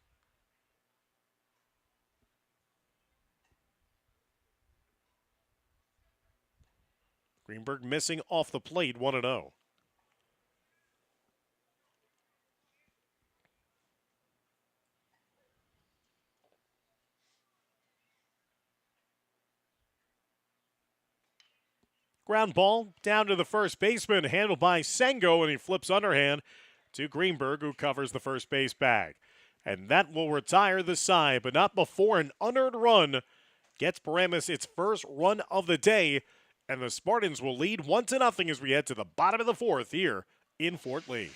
Greenberg missing off the plate, 1-0. Ground ball down to the first baseman, handled by Sengo, and he flips underhand to Greenberg, who covers the first base bag. And that will retire the side, but not before an unearned run gets Paramus its first run of the day, and the Spartans will lead 1-0 as we head to the bottom of the fourth here in Fort Lee.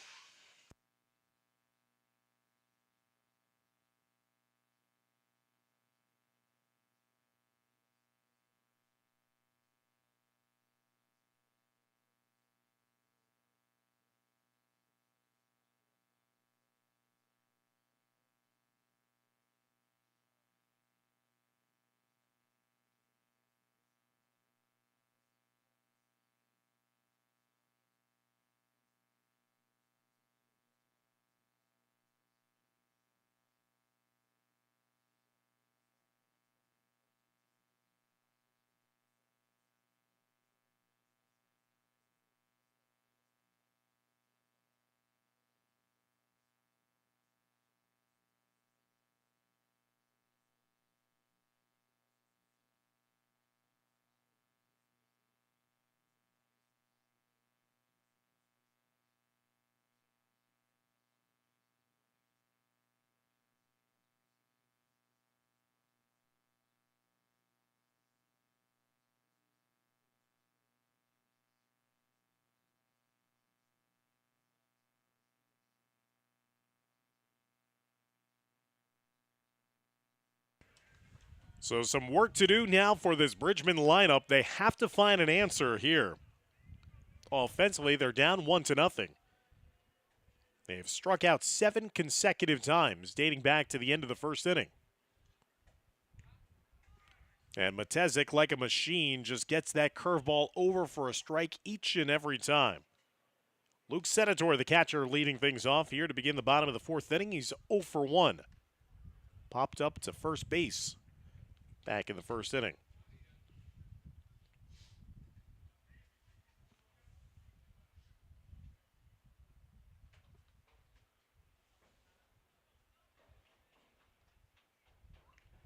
So some work to do now for this Bridgman lineup. They have to find an answer here. Offensively, they're down 1-0. They've struck out 7 consecutive times, dating back to the end of the first inning. And Matezik, like a machine, just gets that curveball over for a strike each and every time. Luke Senator, the catcher, leading things off here to begin the bottom of the 4th inning. He's 0 for 1. Popped up to first base back in the first inning.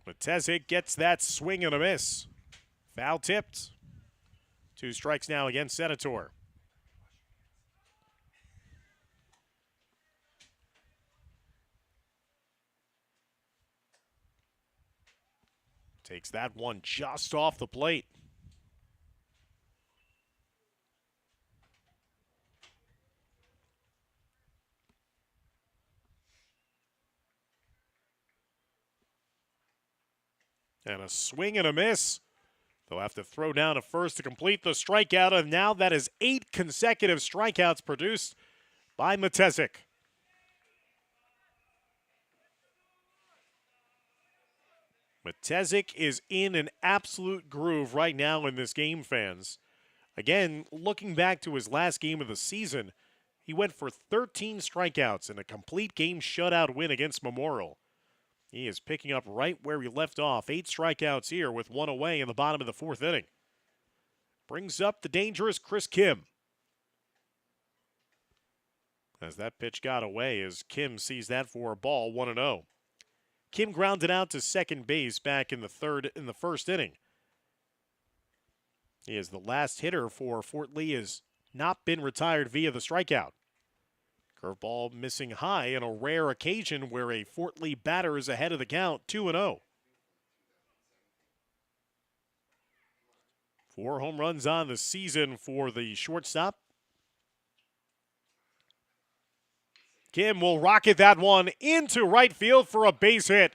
Matezik gets that swing and a miss. Foul tipped. 2 strikes now against Senator. Takes that one just off the plate. And a swing and a miss. They'll have to throw down a first to complete the strikeout, and now that is 8 consecutive strikeouts produced by Matezik. Matezik is in an absolute groove right now in this game, fans. Again, looking back to his last game of the season, he went for 13 strikeouts in a complete game shutout win against Memorial. He is picking up right where we left off. 8 strikeouts here with 1 away in the bottom of the 4th inning. Brings up the dangerous Chris Kim. As that pitch got away, as Kim sees that for a ball, 1-0. Kim grounded out to second base back in the first inning. He is the last hitter for Fort Lee, has not been retired via the strikeout. Curveball missing high in a rare occasion where a Fort Lee batter is ahead of the count, 2-0. 4 home runs on the season for the shortstop. Kim will rocket that one into right field for a base hit.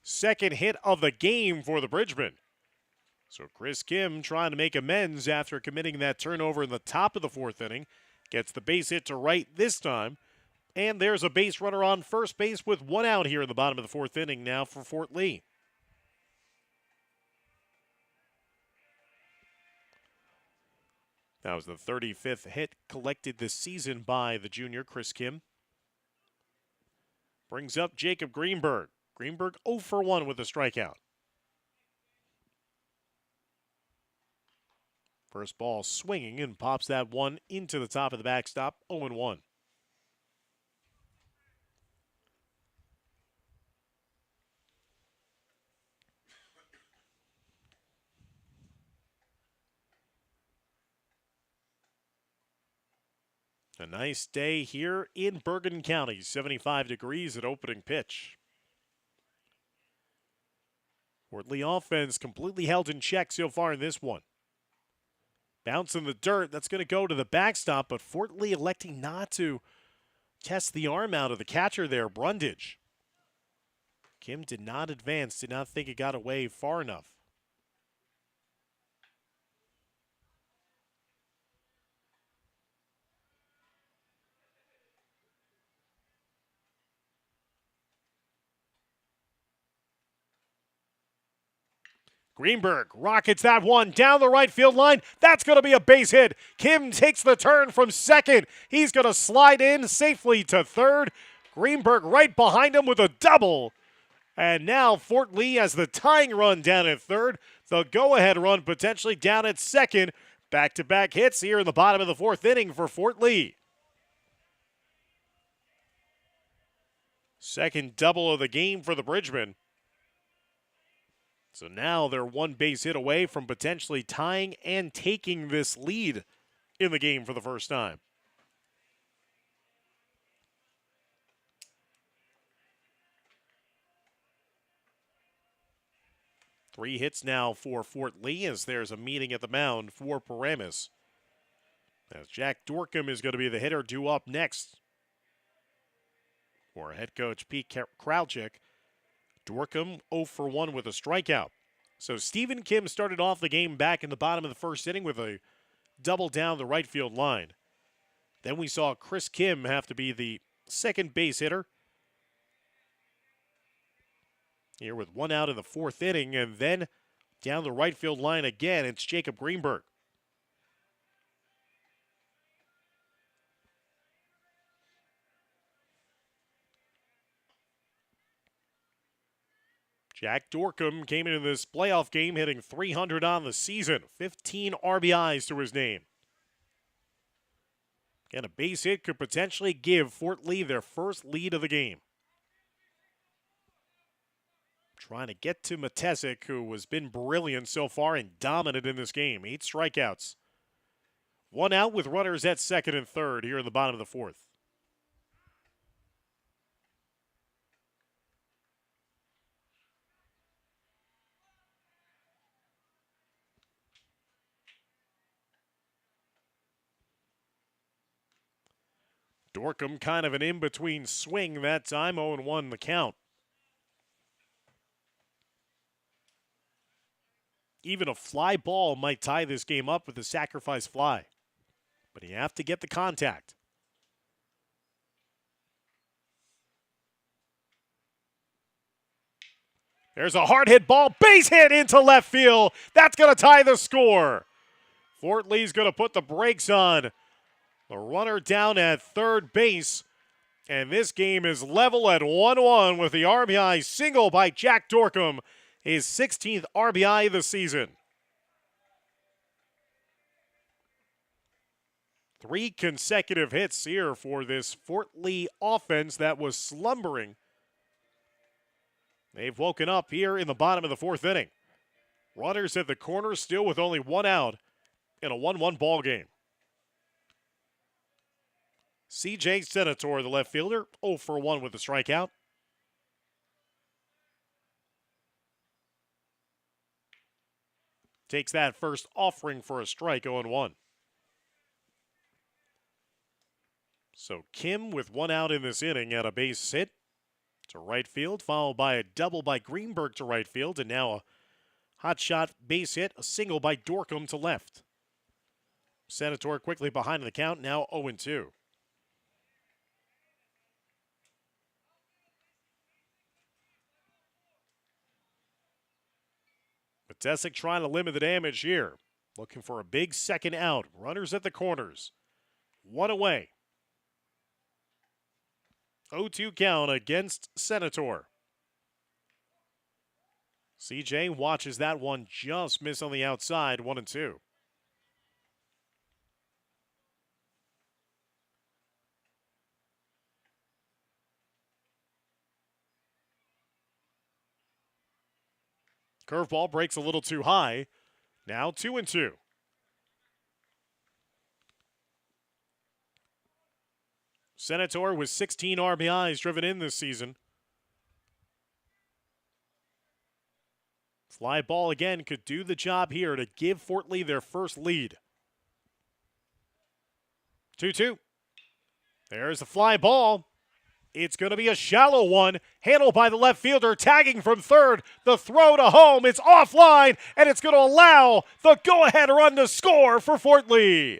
Second hit of the game for the Bridgmen. So Chris Kim trying to make amends after committing that turnover in the top of the 4th inning. Gets the base hit to right this time. And there's a base runner on first base with 1 out here in the bottom of the 4th inning now for Fort Lee. That was the 35th hit collected this season by the junior, Chris Kim. Brings up Jacob Greenberg. Greenberg 0 for 1 with a strikeout. First ball swinging and pops that one into the top of the backstop, 0-1. A nice day here in Bergen County, 75 degrees at opening pitch. Fort Lee offense completely held in check so far in this one. Bounce in the dirt, that's going to go to the backstop, but Fort Lee electing not to test the arm out of the catcher there, Brundage. Kim did not advance, did not think it got away far enough. Greenberg rockets that one down the right field line. That's going to be a base hit. Kim takes the turn from second. He's going to slide in safely to third. Greenberg right behind him with a double. And now Fort Lee has the tying run down at third. The go-ahead run potentially down at second. Back-to-back hits here in the bottom of the 4th inning for Fort Lee. Second double of the game for the Bridgmen. So now they're 1 base hit away from potentially tying and taking this lead in the game for the first time. Three hits now for Fort Lee as there's a meeting at the mound for Paramus. As Jack Dorcom is going to be the hitter due up next for head coach Pete Kralchik. Dorcom 0 for 1 with a strikeout. So Stephen Kim started off the game back in the bottom of the first inning with a double down the right field line. Then we saw Chris Kim have to be the second base hitter here with one out in the fourth inning, and then down the right field line again, it's Jacob Greenberg. Jack Dorcom came into this playoff game hitting .300 on the season, 15 RBIs to his name. And a base hit could potentially give Fort Lee their first lead of the game. Trying to get to Matesic, who has been brilliant so far and dominant in this game. 8 strikeouts. One out with runners at second and third here in the bottom of the fourth. Dorcom kind of an in-between swing that time, 0-1 the count. Even a fly ball might tie this game up with a sacrifice fly. But you have to get the contact. There's a hard hit ball, base hit into left field. That's going to tie the score. Fort Lee's going to put the brakes on. The runner down at third base. And this game is level at 1-1 with the RBI single by Jack Dorcom, his 16th RBI of the season. 3 consecutive hits here for this Fort Lee offense that was slumbering. They've woken up here in the bottom of the fourth inning. Runners at the corner still with only one out in a 1-1 ball game. C.J. Senator, the left fielder, 0 for 1 with a strikeout. Takes that first offering for a strike, 0-1. So Kim with one out in this inning at a base hit to right field, followed by a double by Greenberg to right field, and now a hot shot base hit, a single by Dorcom to left. Senator quickly behind the count, now 0-2. Matesic trying to limit the damage here. Looking for a big second out. Runners at the corners. One away. 0-2 count against Senator. CJ watches that one just miss on the outside, 1-2. Curveball breaks a little too high. Now 2-2. Senator with 16 RBIs driven in this season. Fly ball again could do the job here to give Fort Lee their first lead. 2-2. There's the fly ball. It's going to be a shallow one, handled by the left fielder, tagging from third. The throw to home, it's offline, and it's going to allow the go-ahead run to score for Fort Lee.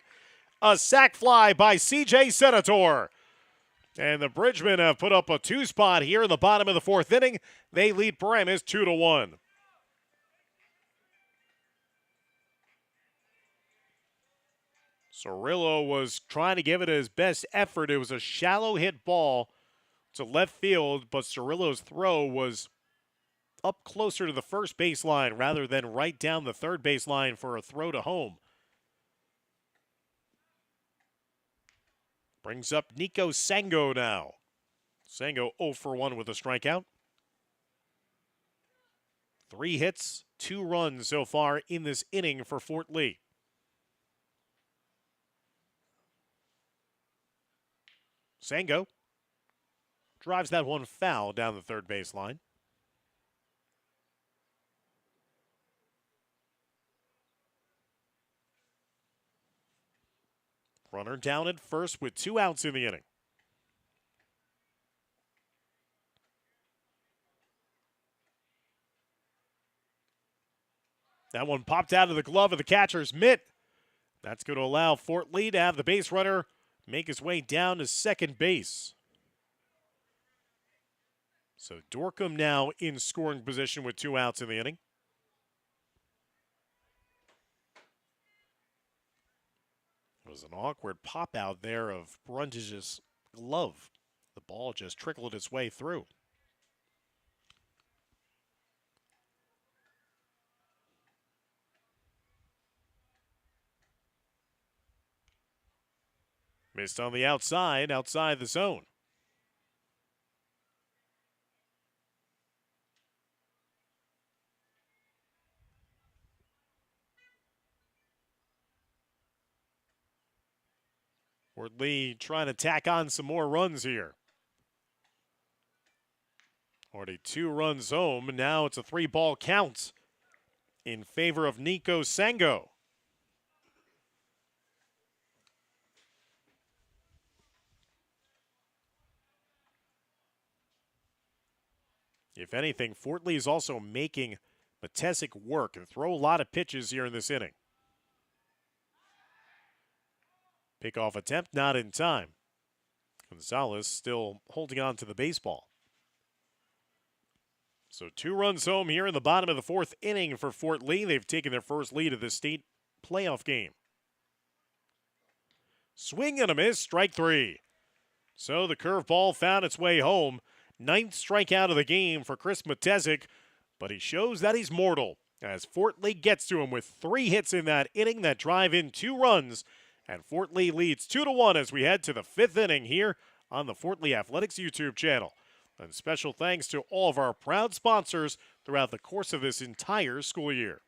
A sac fly by C.J. Senator. And the Bridgemen have put up a 2-spot here in the bottom of the fourth inning. They lead Paramus 2-1. Cirillo was trying to give it his best effort. It was a shallow hit ball to left field, but Cirillo's throw was up closer to the first baseline rather than right down the third baseline for a throw to home. Brings up Nico Sango now. Sango 0 for 1 with a strikeout. 3 hits, 2 runs so far in this inning for Fort Lee. Sango drives that one foul down the third baseline. Runner down at first with 2 outs in the inning. That one popped out of the glove of the catcher's mitt. That's going to allow Fort Lee to have the base runner make his way down to second base. So Dorcom now in scoring position with 2 outs in the inning. It was an awkward pop out there of Brundage's glove. The ball just trickled its way through. Missed on the outside the zone. Fort Lee trying to tack on some more runs here. Already 2 runs home, and now it's a 3-ball count in favor of Nico Sango. If anything, Fort Lee is also making Matesic work and throw a lot of pitches here in this inning. Pickoff attempt not in time. Gonzalez still holding on to the baseball. So 2 runs home here in the bottom of the 4th inning for Fort Lee. They've taken their first lead of the state playoff game. Swing and a miss, strike 3. So the curveball found its way home. 9th strikeout of the game for Chris Matesic, but he shows that he's mortal as Fort Lee gets to him with 3 hits in that inning that drive in 2 runs, and Fort Lee leads 2-1 as we head to the 5th inning here on the Fort Lee Athletics YouTube channel. And special thanks to all of our proud sponsors throughout the course of this entire school year.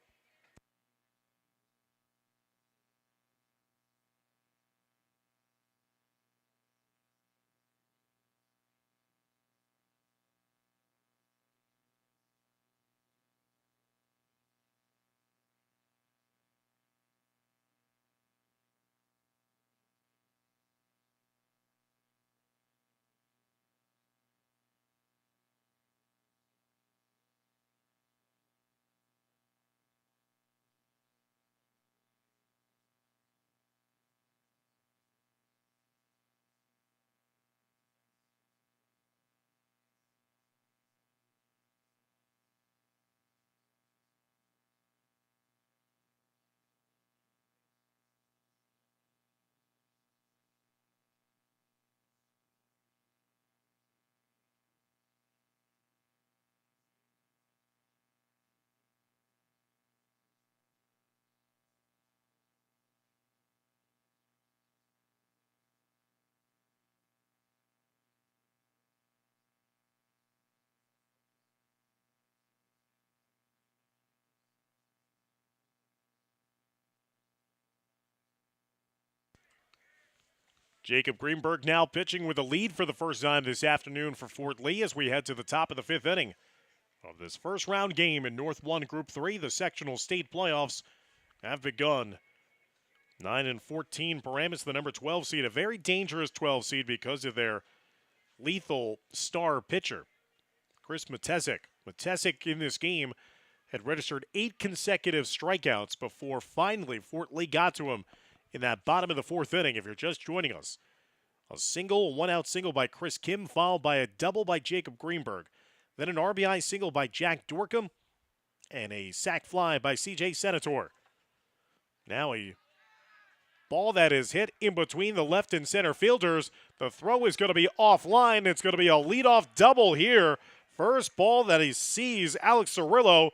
Jacob Greenberg now pitching with a lead for the first time this afternoon for Fort Lee as we head to the top of the 5th inning of this first round game in North 1 Group 3. The sectional state playoffs have begun. 9-14 Paramus, the number 12 seed, a very dangerous 12 seed because of their lethal star pitcher, Chris Matesic. Matesic in this game had registered 8 consecutive strikeouts before finally Fort Lee got to him in that bottom of the 4th inning. If you're just joining us, a 1-out single by Chris Kim, followed by a double by Jacob Greenberg. Then an RBI single by Jack Dorcom, and a sac fly by C.J. Senator. Now a ball that is hit in between the left and center fielders. The throw is going to be offline. It's going to be a leadoff double here. First ball that he sees, Alex Cirillo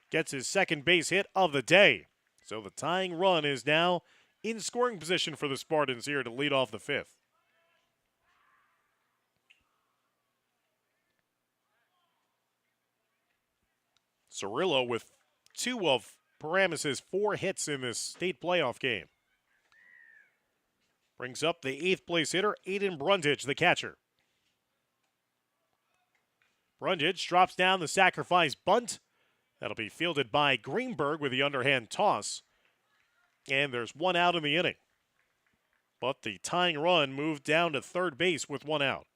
gets his second base hit of the day. So the tying run is now in scoring position for the Spartans here to lead off the 5th. Cirillo with 2 of Paramus' 4 hits in this state playoff game. Brings up the 8th place hitter, Aiden Brundage, the catcher. Brundage drops down the sacrifice bunt. That'll be fielded by Greenberg with the underhand toss. And there's 1 out in the inning. But the tying run moved down to third base with 1 out.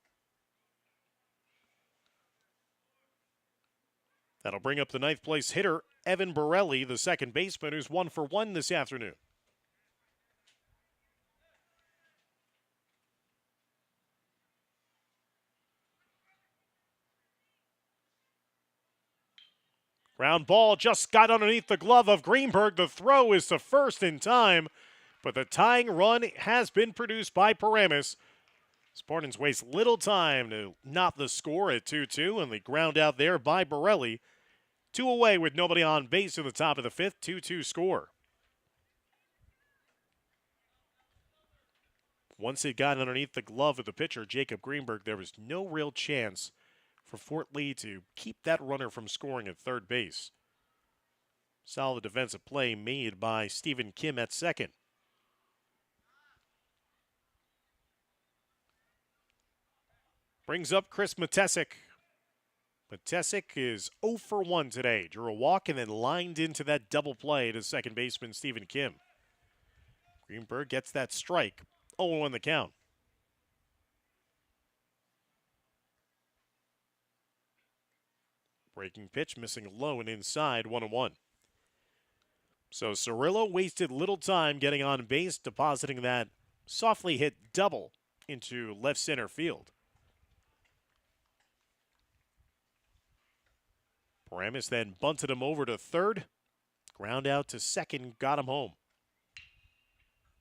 That'll bring up the ninth place hitter, Evan Borelli, the second baseman, who's 1 for 1 this afternoon. Ground ball just got underneath the glove of Greenberg. The throw is to first in time, but the tying run has been produced by Paramus. Spartans waste little time to knot the score at 2-2, and the ground out there by Borelli. 2 away with nobody on base in the top of the fifth, 2-2 score. Once it got underneath the glove of the pitcher, Jacob Greenberg, there was no real chance for Fort Lee to keep that runner from scoring at third base. Solid defensive play made by Stephen Kim at second. Brings up Chris Matesic. Matesic is 0 for 1 today. Drew a walk and then lined into that double play to second baseman Stephen Kim. Greenberg gets that strike. 0-1 the count. Breaking pitch, missing low and inside, 1-1. So Cirillo wasted little time getting on base, depositing that softly hit double into left center field. Paramus then bunted him over to third. Ground out to second, got him home.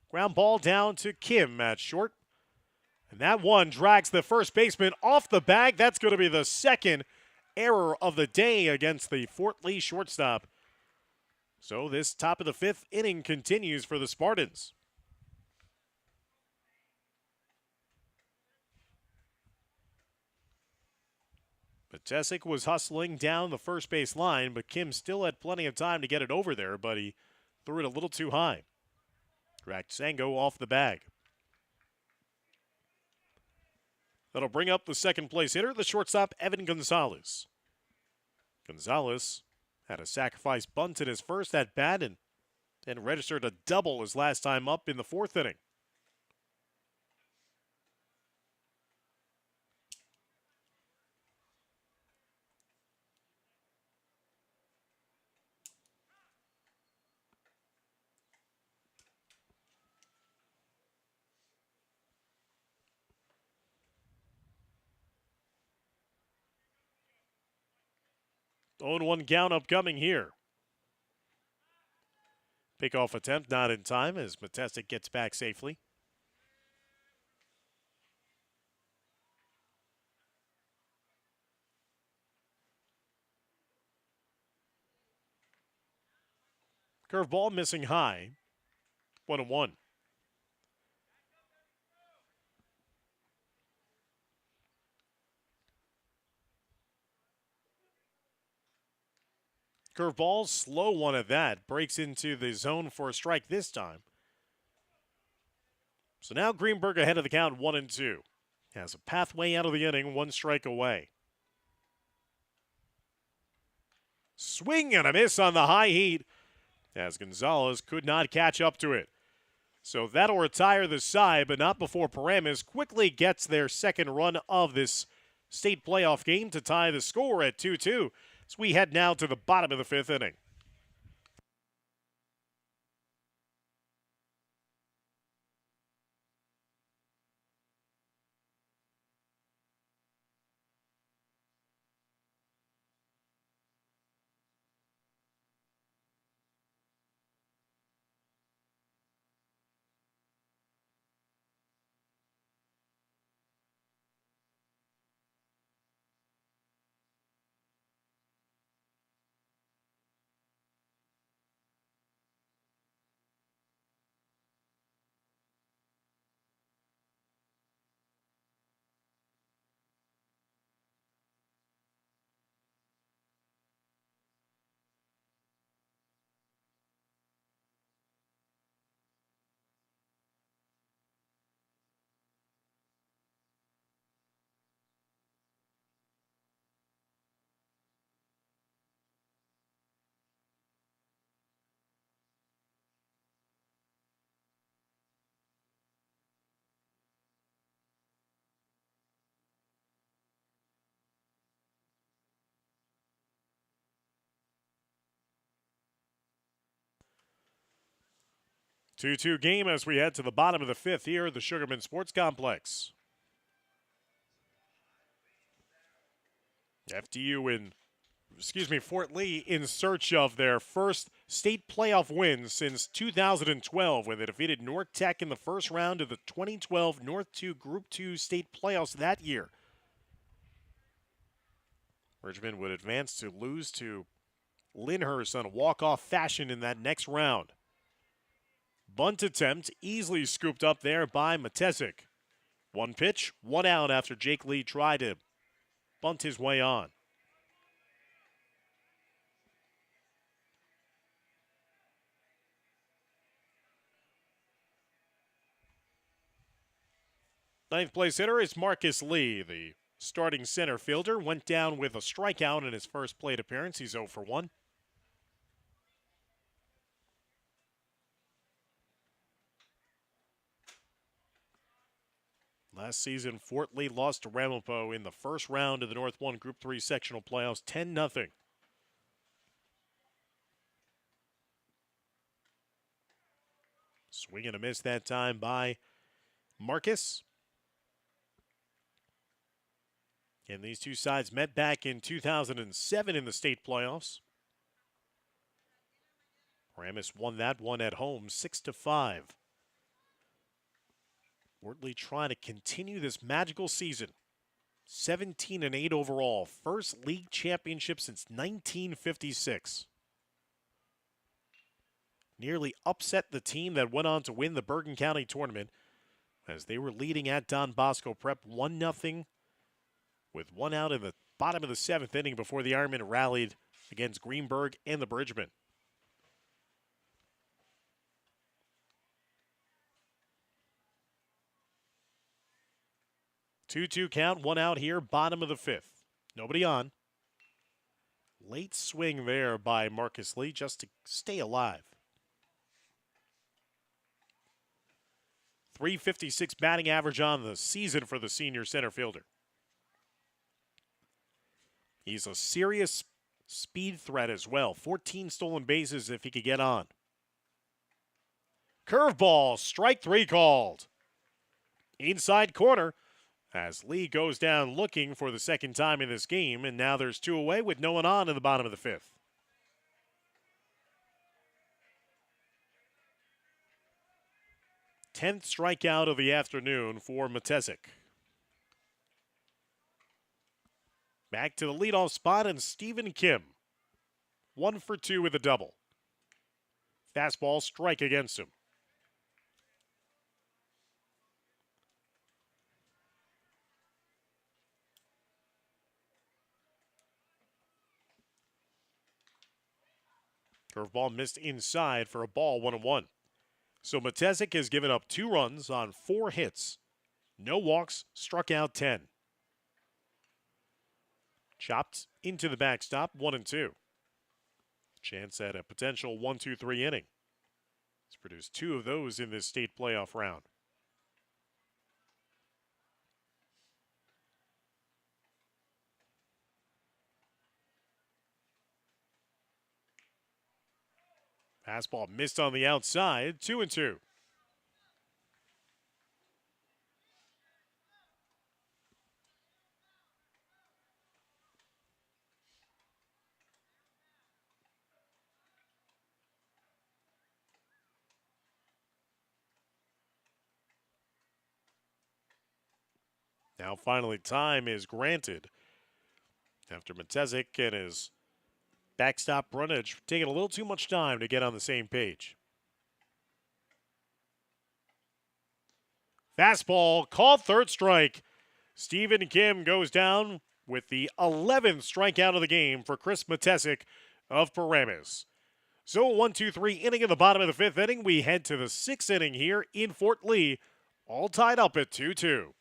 Ground ball down to Kim at short. And that one drags the first baseman off the bag. That's going to be the second error of the day against the Fort Lee shortstop. So this top of the fifth inning continues for the Spartans. Matesic was hustling down the first base line, but Kim still had plenty of time to get it over there, but he threw it a little too high. Dragged Sango off the bag. That'll bring up the second place hitter, the shortstop, Evan Gonzalez. Gonzalez had a sacrifice bunt in his first at bat and then registered a double his last time up in the fourth inning. On one count upcoming here. Pickoff attempt not in time as Matesic gets back safely. Curveball missing high. 1-1. Curveball, slow one at that. Breaks into the zone for a strike this time. So now Greenberg ahead of the count, 1-2. Has a pathway out of the inning, 1 strike away. Swing and a miss on the high heat as Gonzalez could not catch up to it. So that'll retire the side, but not before Paramus quickly gets their second run of this state playoff game to tie the score at 2-2. So we head now to the bottom of the fifth inning. 2-2 game as we head to the bottom of the fifth here at the Sugarman Sports Complex. Fort Lee in search of their first state playoff win since 2012 when they defeated North Tech in the first round of the 2012 North 2 Group 2 state playoffs that year. Richmond would advance to lose to Lyndhurst on a walk-off fashion in that next round. Bunt attempt easily scooped up there by Matesic. One pitch, one out after Jake Lee tried to bunt his way on. Ninth place hitter is Marcus Lee. The starting center fielder went down with a strikeout in his first plate appearance. He's 0 for 1. Last season, Fort Lee lost to Ramapo in the first round of the North 1 Group 3 sectional playoffs, 10-0. Swing and a miss that time by Marcus. And these two sides met back in 2007 in the state playoffs. Paramus won that one at home, 6-5. Fort Lee trying to continue this magical season. 17-8 overall. First league championship since 1956. Nearly upset the team that went on to win the Bergen County tournament as they were leading at Don Bosco Prep 1-0 with one out in the bottom of the seventh inning before the Ironmen rallied against Greenberg and the Bridgemen. 2-2 count, one out here, bottom of the fifth. Nobody on. Late swing there by Marcus Lee just to stay alive. .356 batting average on the season for the senior center fielder. He's a serious speed threat as well. 14 stolen bases if he could get on. Curveball, strike three called. Inside corner as Lee goes down looking for the second time in this game, and now there's two away with no one on in the bottom of the fifth. Tenth strikeout of the afternoon for Matesic. Back to the leadoff spot, and Stephen Kim. 1 for 2 with a double. Fastball strike against him. Curveball missed inside for a ball, 1-1. So Matesic has given up 2 runs on 4 hits. No walks, struck out 10. Chopped into the backstop, 1-2. Chance at a potential 1-2-3 inning. He's produced 2 of those in this state playoff round. Fastball missed on the outside, 2-2. Now finally time is granted after Matesic and his backstop runnage taking a little too much time to get on the same page. Fastball called, third strike. Stephen Kim goes down with the 11th strikeout of the game for Chris Matesic of Paramus. So 1-2-3 inning in the bottom of the fifth inning. We head to the 6th inning here in Fort Lee, all tied up at 2-2.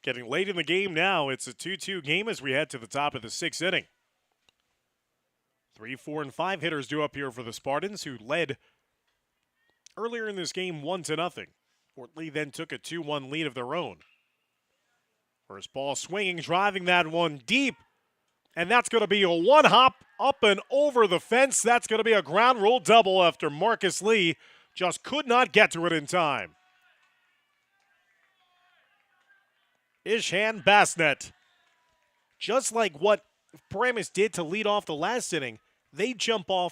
Getting late in the game now. It's a 2-2 game as we head to the top of the 6th inning. 3, 4, and 5 hitters due up here for the Spartans, who led earlier in this game 1-0. Fort Lee then took a 2-1 lead of their own. First ball swinging, driving that one deep. And that's going to be a one-hop up and over the fence. That's going to be a ground rule double after Marcus Lee just could not get to it in time. Ishan Basnet. Just like what Paramus did to lead off the last inning, they jump on,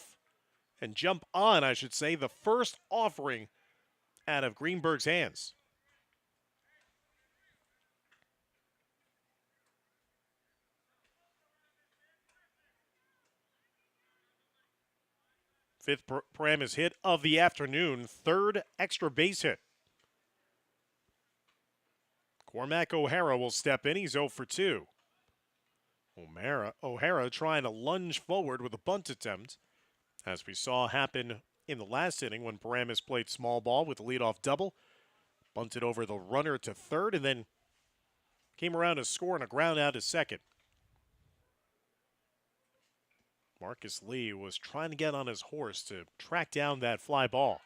I should say, the first offering out of Greenberg's hands. Fifth Paramus hit of the afternoon, third extra base hit. Cormac O'Hara will step in. He's 0 for 2. O'Hara trying to lunge forward with a bunt attempt, as we saw happen in the last inning when Paramus played small ball with a leadoff double. Bunted over the runner to third and then came around to score on a ground out to second. Marcus Lee was trying to get on his horse to track down that fly ball.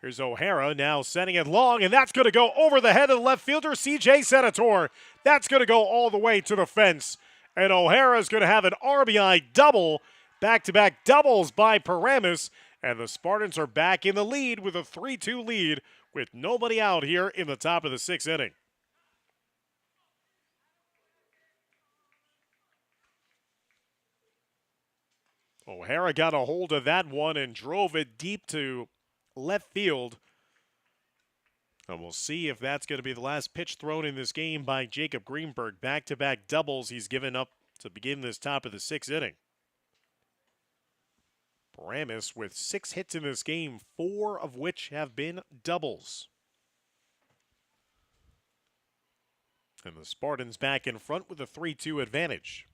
Here's O'Hara now sending it long, and that's going to go over the head of the left fielder, C.J. Senator. That's going to go all the way to the fence. And O'Hara is going to have an RBI double, back-to-back doubles by Paramus. And the Spartans are back in the lead with a 3-2 lead with nobody out here in the top of the 6th inning. O'Hara got a hold of that one and drove it deep to left field. And we'll see if that's going to be the last pitch thrown in this game by Jacob Greenberg. Back-to-back doubles he's given up to begin this top of the 6th inning. Paramus with 6 hits in this game, 4 of which have been doubles. And the Spartans back in front with a 3-2 advantage.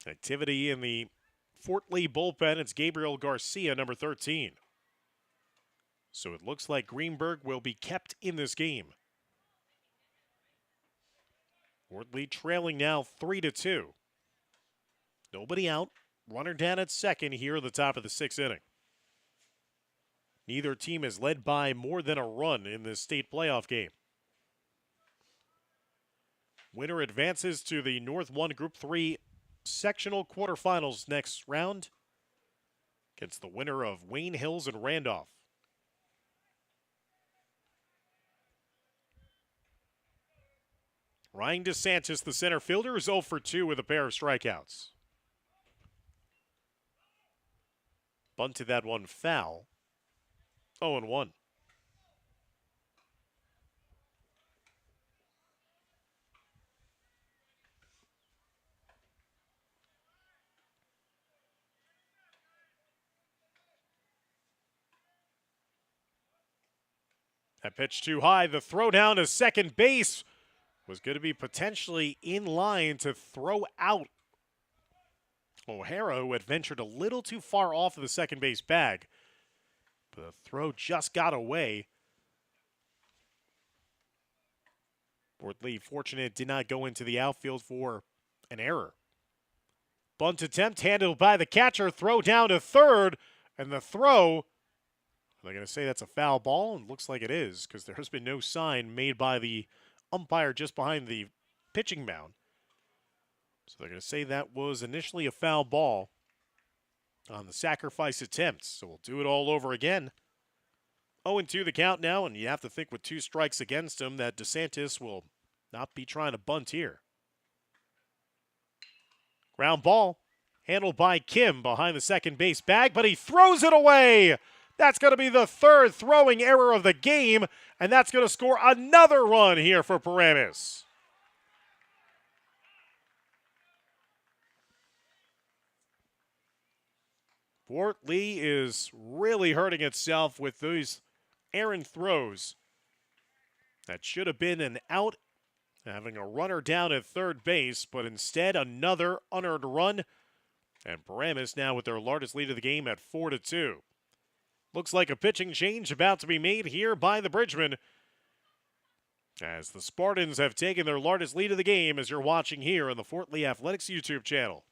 Activity in the Fort Lee bullpen. It's Gabriel Garcia, number 13. So it looks like Greenberg will be kept in this game. Fort Lee trailing now 3-2. Nobody out. Runner down at second here at the top of the 6th inning. Neither team has led by more than a run in this state playoff game. Winner advances to the North 1 Group 3 sectional quarterfinals next round against the winner of Wayne Hills and Randolph. Ryan DeSantis, the center fielder, is 0 for 2 with a pair of strikeouts. Bunted that one foul. 0-1. That pitch too high. The throw down to second base was going to be potentially in line to throw out O'Hara, who had ventured a little too far off of the second base bag. But the throw just got away. Fort Lee, fortunate, did not go into the outfield for an error. Bunt attempt handled by the catcher. Throw down to third. And the throw, they're going to say that's a foul ball, and looks like it is because there has been no sign made by the umpire just behind the pitching mound. So they're going to say that was initially a foul ball on the sacrifice attempt. So we'll do it all over again. 0-2 the count now, and you have to think with 2 strikes against him that DeSantis will not be trying to bunt here. Ground ball handled by Kim behind the second base bag, but he throws it away. That's going to be the 3rd throwing error of the game, and that's going to score another run here for Paramus. Fort Lee is really hurting itself with these errant throws. That should have been an out, having a runner down at third base, but instead another unearned run. And Paramus now with their largest lead of the game at 4-2. Looks like a pitching change about to be made here by the Bridgemen, as the Spartans have taken their largest lead of the game, as you're watching here on the Fort Lee Athletics YouTube channel.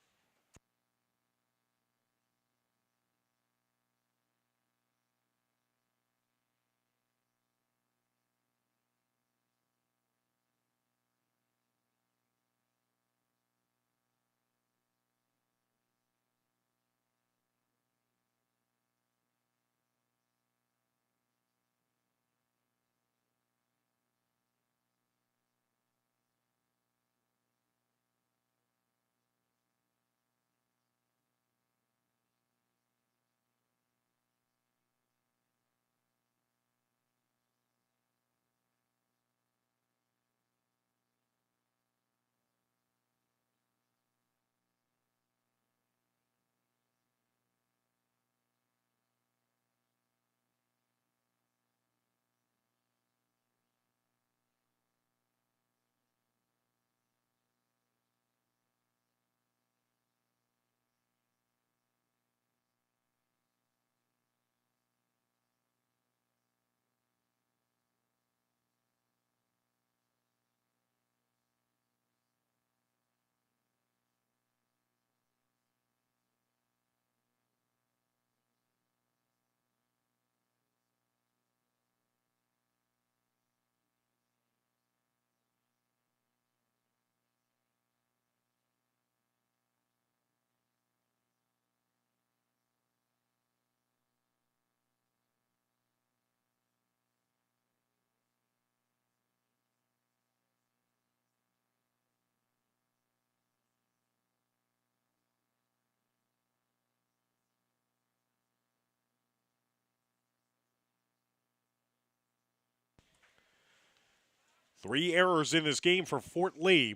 Three errors in this game for Fort Lee.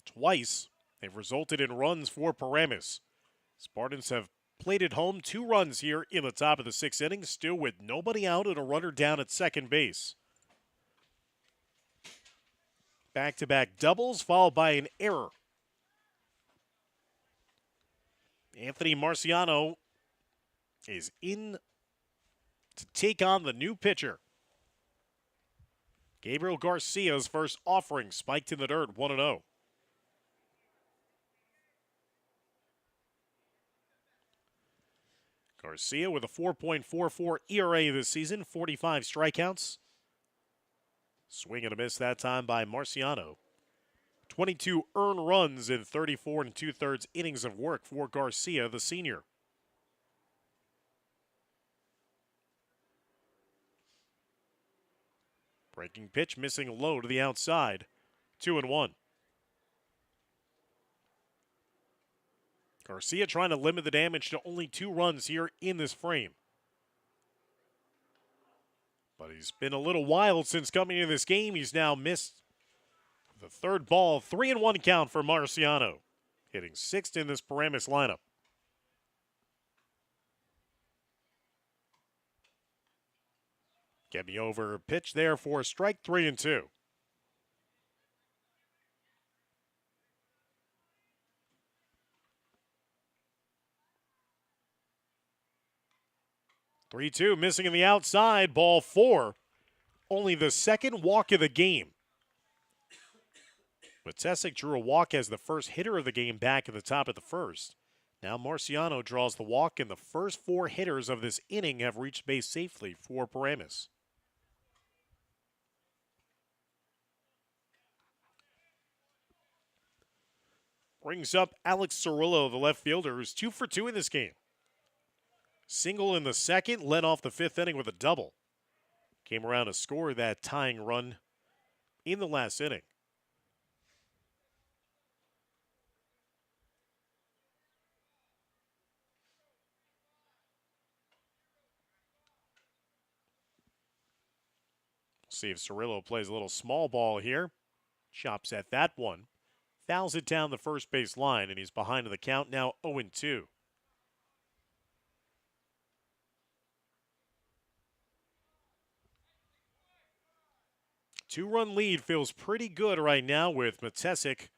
Twice they've resulted in runs for Paramus. Spartans have played at home 2 runs here in the top of the 6th inning, still with nobody out and a runner down at second base. Back-to-back doubles followed by an error. Anthony Marciano is in to take on the new pitcher. Gabriel Garcia's first offering spiked in the dirt, 1-0. Garcia with a 4.44 ERA this season, 45 strikeouts. Swing and a miss that time by Marciano. 22 earned runs in 34 2/3 innings of work for Garcia, the senior. Breaking pitch, missing low to the outside. 2-1. Garcia trying to limit the damage to only 2 runs here in this frame. But he's been a little wild since coming into this game. He's now missed the third ball. 3-1 count for Marciano, hitting 6th in this Paramus lineup. Getting over pitch there for strike 3-2. Three-two, missing in the outside, ball 4. Only the second walk of the game. Matesic drew a walk as the first hitter of the game back at the top of the first. Now Marciano draws the walk, and the first 4 hitters of this inning have reached base safely for Paramus. Brings up Alex Cirillo, the left fielder, who's 2 for 2 in this game. Single in the second, led off the 5th inning with a double. Came around to score that tying run in the last inning. See if Cirillo plays a little small ball here. Chops at that one. Fouls it down the first base line, and he's behind in the count now, 0-2. Two-run lead feels pretty good right now with Matesic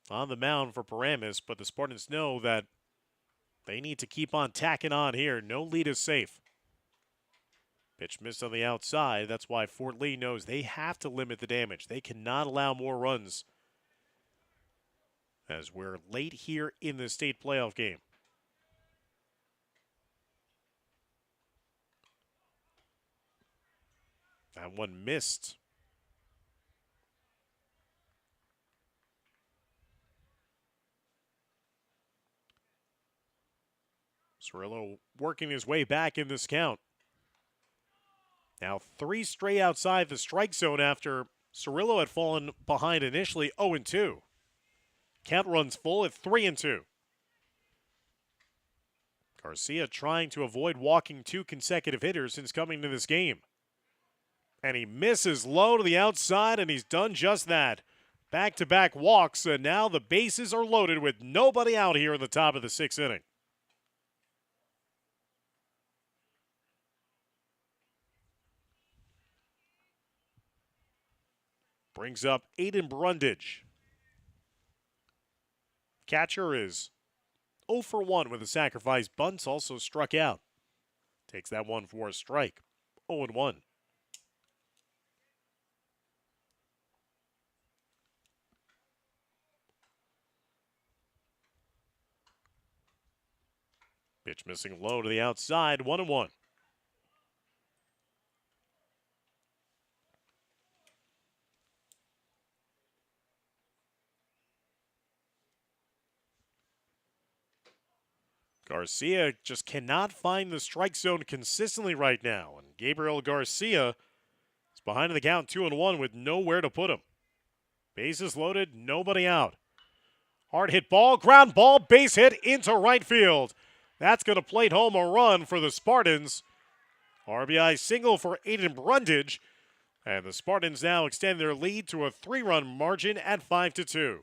on the mound for Paramus, but the Spartans know that they need to keep on tacking on here. No lead is safe. Pitch missed on the outside. That's why Fort Lee knows they have to limit the damage. They cannot allow more runs as we're late here in the state playoff game. That one missed. Cirillo working his way back in this count. Now 3 straight outside the strike zone after Cirillo had fallen behind initially 0-2. Count runs full at 3-2. Garcia trying to avoid walking 2 consecutive hitters since coming to this game. And he misses low to the outside, and he's done just that. Back-to-back walks, and now the bases are loaded with nobody out here in the top of the 6th inning. Brings up Aiden Brundage. Catcher is 0 for 1 with a sacrifice bunt, also struck out. Takes that one for a strike. 0-1. Pitch missing low to the outside, 1-1. Garcia just cannot find the strike zone consistently right now, and Gabriel Garcia is behind the count 2-1 with nowhere to put him. Bases loaded, nobody out. Hard hit ball, ground ball, base hit into right field. That's going to plate home a run for the Spartans. RBI single for Aiden Brundage, and the Spartans now extend their lead to a 3-run margin at 5-2.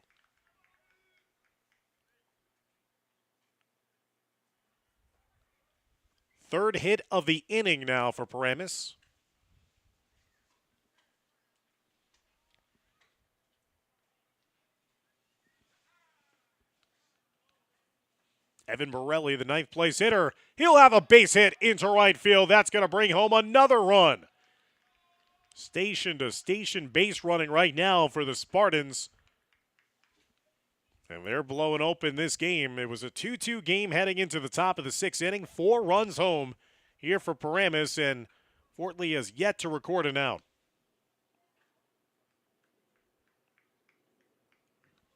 Third hit of the inning now for Paramus. Evan Borelli, the 9th place hitter. He'll have a base hit into right field. That's going to bring home another run. Station to station base running right now for the Spartans. And they're blowing open this game. It was a 2-2 game heading into the top of the 6th inning. 4 runs home here for Paramus, and Fort Lee has yet to record an out.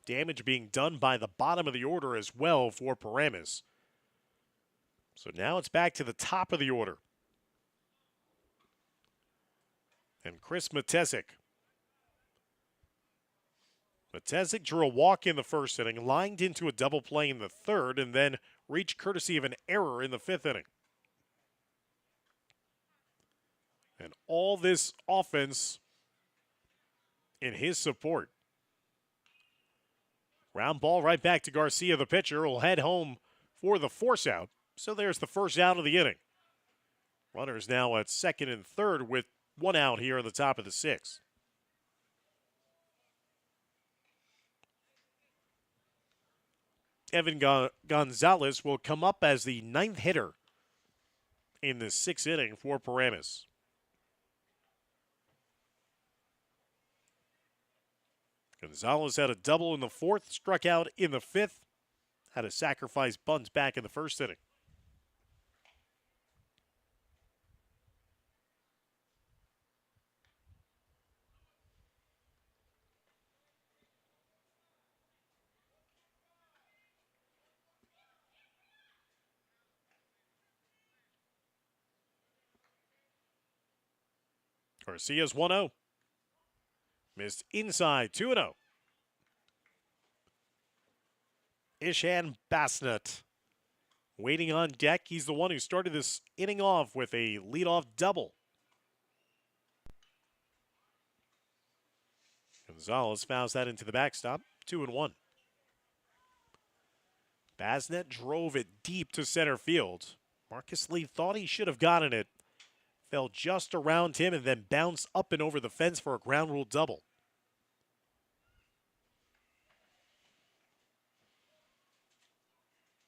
Damage being done by the bottom of the order as well for Paramus. So now it's back to the top of the order. And Chris Matesic. Matesic drew a walk in the 1st inning, lined into a double play in the 3rd, and then reached courtesy of an error in the 5th inning. And all this offense in his support. Ground ball right back to Garcia, the pitcher, will head home for the force out. So there's the first out of the inning. Runners now at 2nd and 3rd with 1 out here in the top of the 6th. Evan Gonzalez will come up as the 9th hitter in the 6th inning for Paramus. Gonzalez had a double in the 4th, struck out in the 5th, had a sacrifice bunt back in the 1st inning. Garcia's 1-0. Missed inside, 2-0. Ishan Basnet waiting on deck. He's the one who started this inning off with a leadoff double. Gonzalez fouls that into the backstop, 2-1. Basnet drove it deep to center field. Marcus Lee thought he should have gotten it. Fell just around him and then bounced up and over the fence for a ground rule double.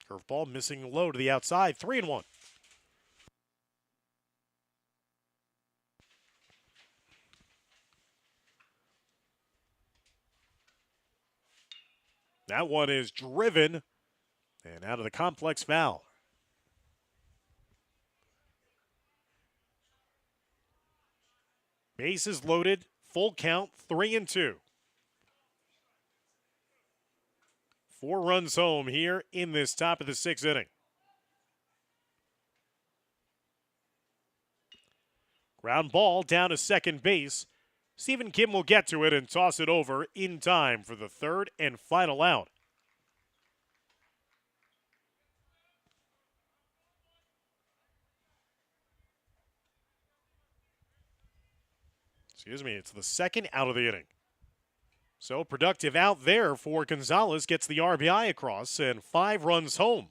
Curveball missing low to the outside, 3-1. That one is driven and out of the complex foul. Bases loaded, full count, 3-2. 4 runs home here in this top of the 6th inning. Ground ball down to second base. Stephen Kim will get to it and toss it over in time for the 3rd and final out. Excuse me, it's the 2nd out of the inning. So productive out there for Gonzalez, gets the RBI across and 5 runs home.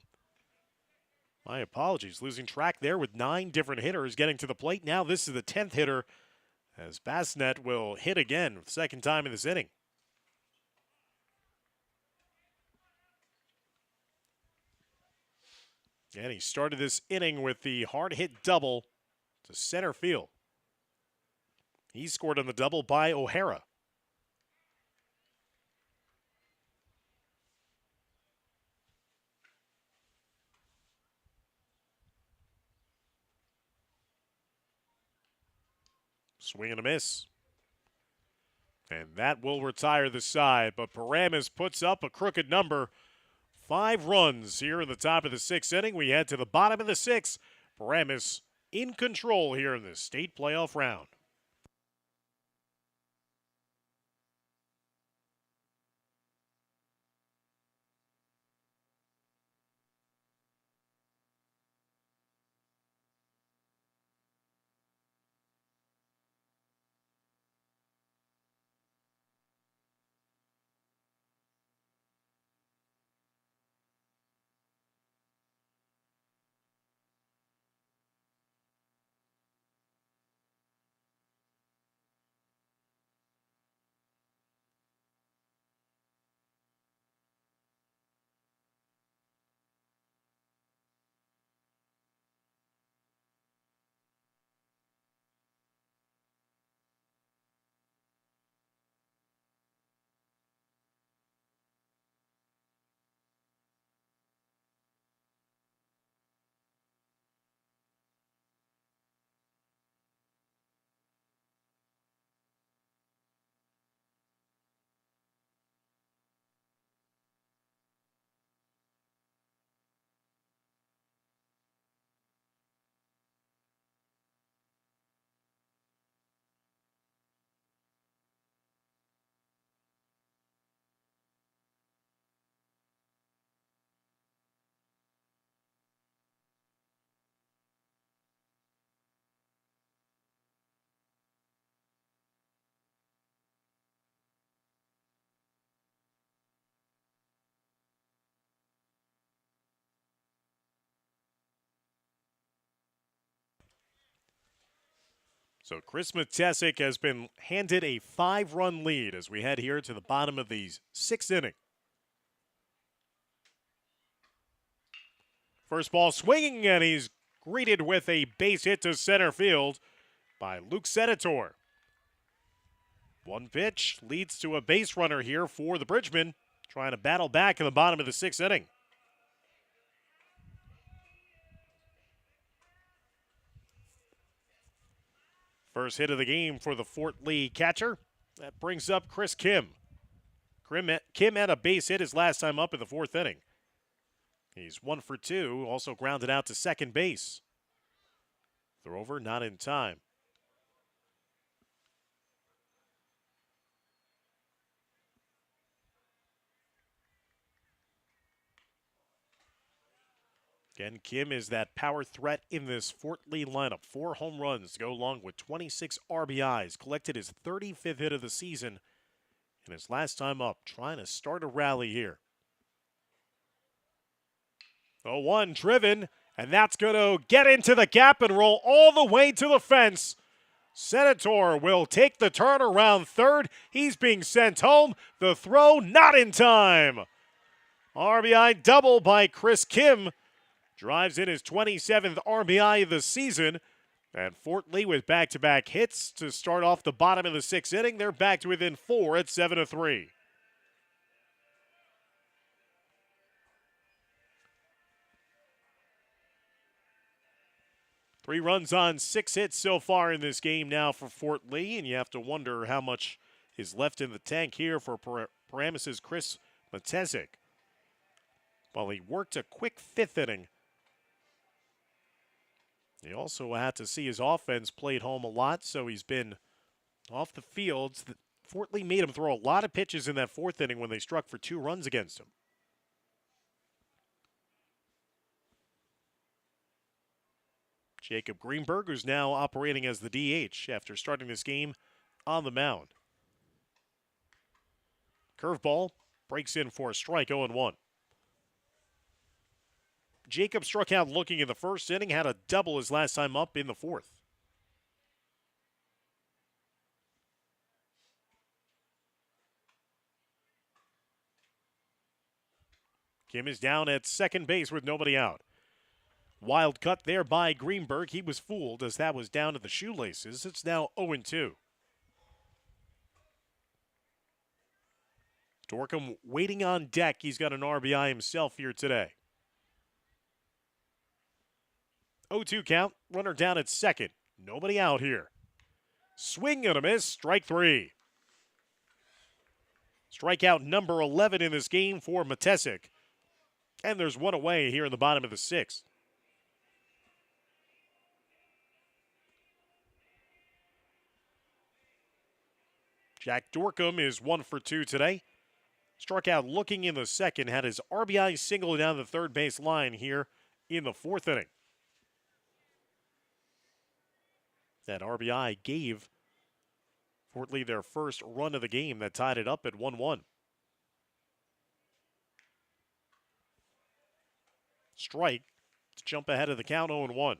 My apologies, losing track there with 9 different hitters getting to the plate. Now this is the 10th hitter as Bassett will hit again, 2nd time in this inning. And he started this inning with the hard hit double to center field. He scored on the double by O'Hara. Swing and a miss. And that will retire the side, but Paramus puts up a crooked number. 5 runs here in the top of the 6th inning. We head to the bottom of the 6th. Paramus in control here in the state playoff round. So Chris Matesic has been handed a 5-run lead as we head here to the bottom of the 6th inning. First ball swinging, and he's greeted with a base hit to center field by Luke Senator. One pitch leads to a base runner here for the Bridgemen, trying to battle back in the bottom of the 6th inning. First hit of the game for the Fort Lee catcher. That brings up Chris Kim. Kim had a base hit his last time up in the 4th inning. He's 1 for 2, also grounded out to second base. Throw over, not in time. Again, Kim is that power threat in this Fort Lee lineup. 4 home runs to go along with 26 RBIs. Collected his 35th hit of the season and his last time up, trying to start a rally here. 0-1 driven, and that's going to get into the gap and roll all the way to the fence. Senator will take the turn around third. He's being sent home. The throw not in time. RBI double by Chris Kim. Drives in his 27th RBI of the season. And Fort Lee with back-to-back hits to start off the bottom of the 6th inning. They're back to within 4 at 7-3. 3 runs on 6 hits so far in this game now for Fort Lee, and you have to wonder how much is left in the tank here for Paramus' Chris Matezik. While he worked a quick 5th inning, he also had to see his offense played home a lot, so he's been off the field. Fort Lee made him throw a lot of pitches in that 4th inning when they struck for 2 runs against him. Jacob Greenberg, who's now operating as the DH after starting this game on the mound. Curveball breaks in for a strike, 0-1. Jacob struck out looking in the 1st inning, had a double his last time up in the 4th. Kim is down at second base with nobody out. Wild cut there by Greenberg. He was fooled as that was down to the shoelaces. It's now 0-2. Dorcom waiting on deck. He's got an RBI himself here today. 0-2 count. Runner down at second. Nobody out here. Swing and a miss. Strike 3. Strikeout number 11 in this game for Matezik. And there's one away here in the bottom of the 6th. Jack Dorcom is 1 for 2 today. Struck out looking in the 2nd, had his RBI single down the 3rd base line here in the 4th inning. That RBI gave Fort Lee their first run of the game that tied it up at 1-1. Strike to jump ahead of the count, 0-1.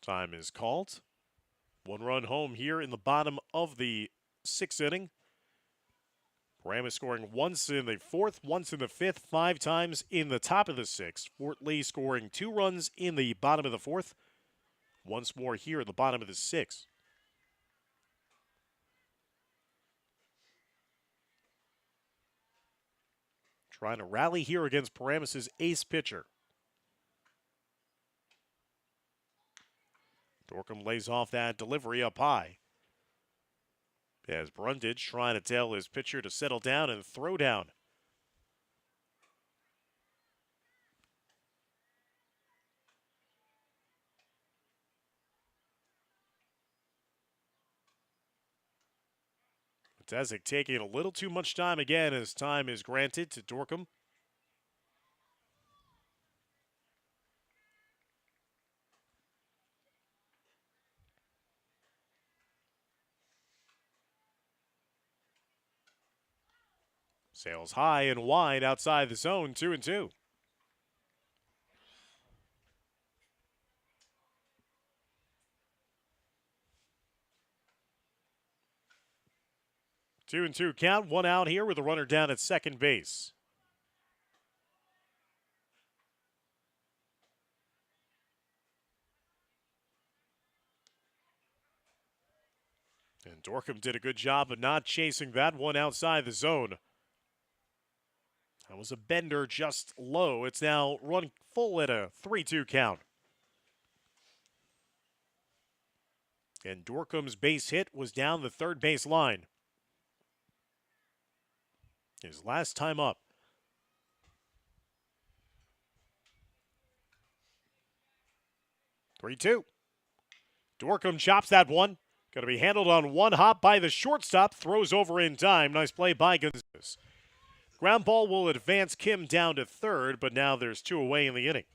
Time is called. 1 run home here in the bottom of the 6th inning. Paramus scoring once in the 4th, once in the 5th, 5 times in the top of the 6th. Fort Lee scoring 2 runs in the bottom of the 4th. Once more here at the bottom of the 6th. Trying to rally here against Paramus' ace pitcher. Dorcom lays off that delivery up high. As Brundage trying to tell his pitcher to settle down and throw down. Matezik taking a little too much time again as time is granted to Dorcom. Sails high and wide outside the zone, 2-2. Two and two count, 1 out here with a runner down at second base. And Dorcom did a good job of not chasing that one outside the zone. That was a bender just low. It's now run full at a 3-2 count. And Dorcom's base hit was down the third base line. His last time up. 3-2. Dorcom chops that one. Going to be handled on one hop by the shortstop. Throws over in time. Nice play by Gonzalez. Ground ball will advance Kim down to third, but now there's 2 away in the inning.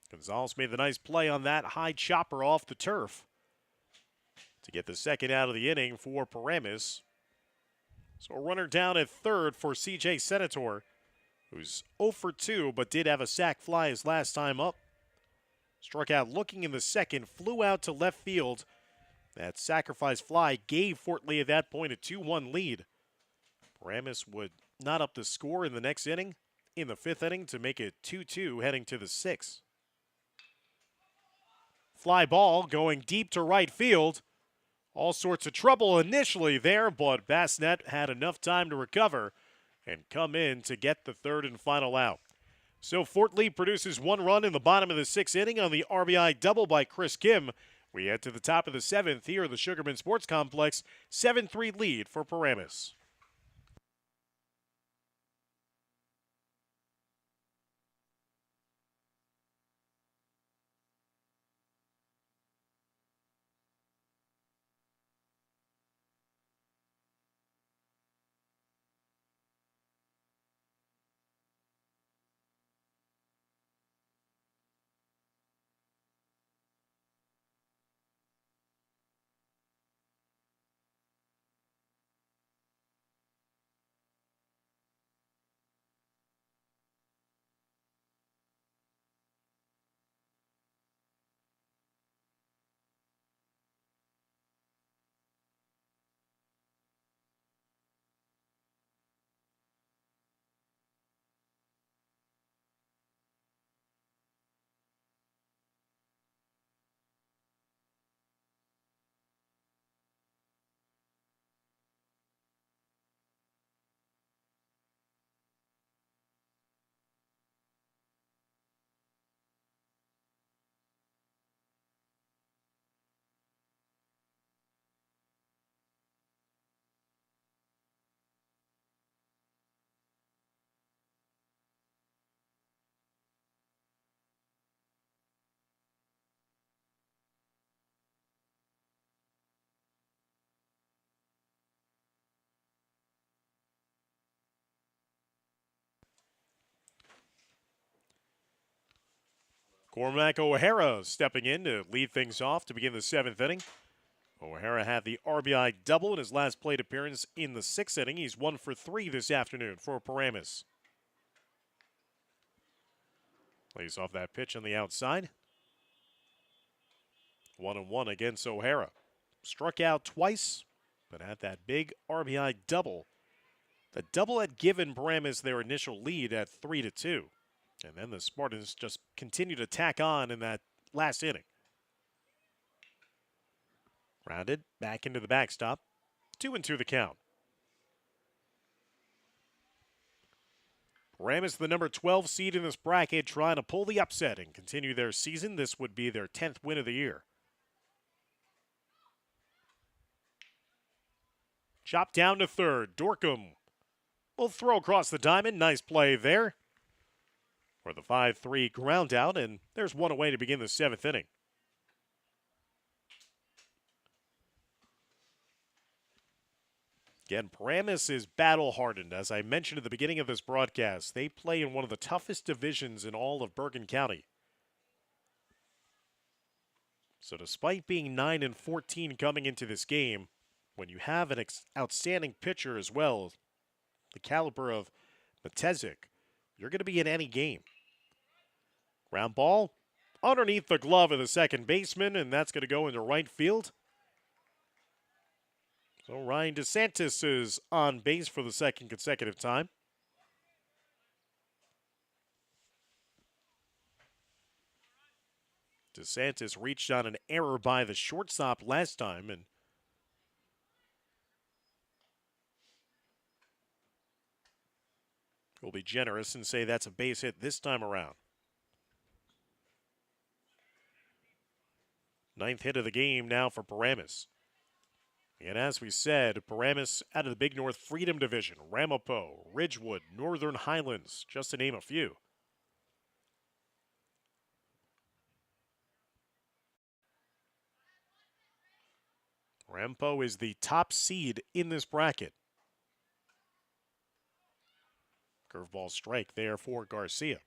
Gonzalez made the nice play on that high chopper off the turf to get the second out of the inning for Paramus. So a runner down at third for C.J. Senator, who's 0 for 2, but did have a sac fly his last time up. Struck out looking in the second, flew out to left field. That sacrifice fly gave Fort Lee at that point a 2-1 lead. Paramus would not up the score in the next inning in the 5th inning to make it 2-2 heading to the 6th. Fly ball going deep to right field. All sorts of trouble initially there, but Bassnett had enough time to recover and come in to get the 3rd and final out. So Fort Lee produces 1 run in the bottom of the 6th inning on the RBI double by Chris Kim. We head to the top of the 7th here at the Sugarman Sports Complex. 7-3 lead for Paramus. Cormac O'Hara stepping in to lead things off to begin the 7th inning. O'Hara had the RBI double in his last plate appearance in the 6th inning. He's 1 for 3 this afternoon for Paramus. Lays off that pitch on the outside. 1-1 against O'Hara. Struck out twice, but had that big RBI double. The double had given Paramus their initial lead at 3-2. And then the Spartans just continued to tack on in that last inning. Rounded back into the backstop. 2-2 the count. Paramus, the number 12 seed in this bracket, trying to pull the upset and continue their season. This would be their 10th win of the year. Chopped down to third. Dorcom will throw across the diamond. Nice play there for the 5-3 ground out, and there's one away to begin the 7th inning. Again, Paramus is battle-hardened. As I mentioned at the beginning of this broadcast, they play in one of the toughest divisions in all of Bergen County. So despite being 9-14 coming into this game, when you have an outstanding pitcher as well, the caliber of Matezik, you're going to be in any game. Ground ball underneath the glove of the second baseman, and that's going to go into right field. So Ryan DeSantis is on base for the second consecutive time. DeSantis reached on an error by the shortstop last time, and will be generous and say that's a base hit this time around. 9th hit of the game now for Paramus. And as we said, Paramus out of the Big North Freedom Division, Ramapo, Ridgewood, Northern Highlands, just to name a few. Ramapo is the top seed in this bracket. Curveball strike there for Garcia.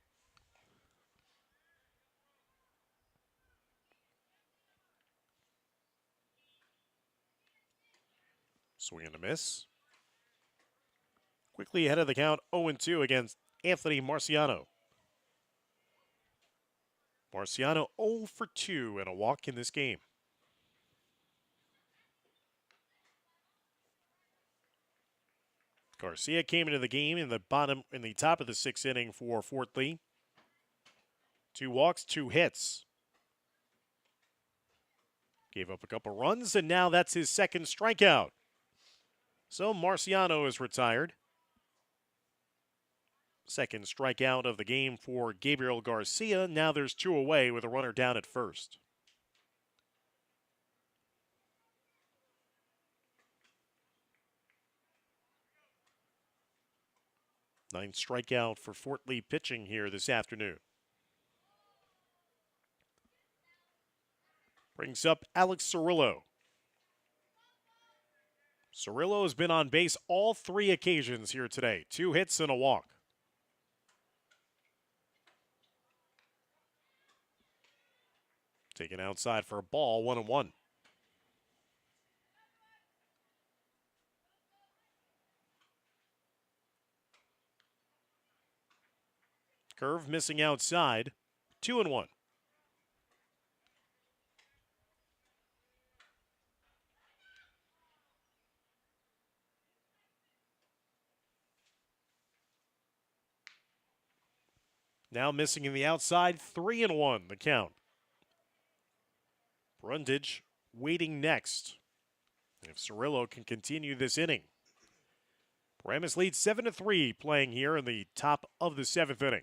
Swing and a miss. Quickly ahead of the count, 0-2 against Anthony Marciano. Marciano 0 for 2 and a walk in this game. Garcia came into the game in the top of the sixth inning for Fort Lee. 2 walks, 2 hits. Gave up a couple runs, and now that's his second strikeout. So Marciano is retired. Second strikeout of the game for Gabriel Garcia. Now there's 2 away with a runner down at first. Ninth strikeout for Fort Lee pitching here this afternoon. Brings up Alex Cirillo. Cirillo has been on base all 3 occasions here today. 2 hits and a walk. Taken outside for a ball, 1-1. Curve missing outside, 2-1. Now missing in the outside, 3-1 the count. Brundage waiting next. If Cirillo can continue this inning. Paramus leads 7-3 playing here in the top of the 7th inning.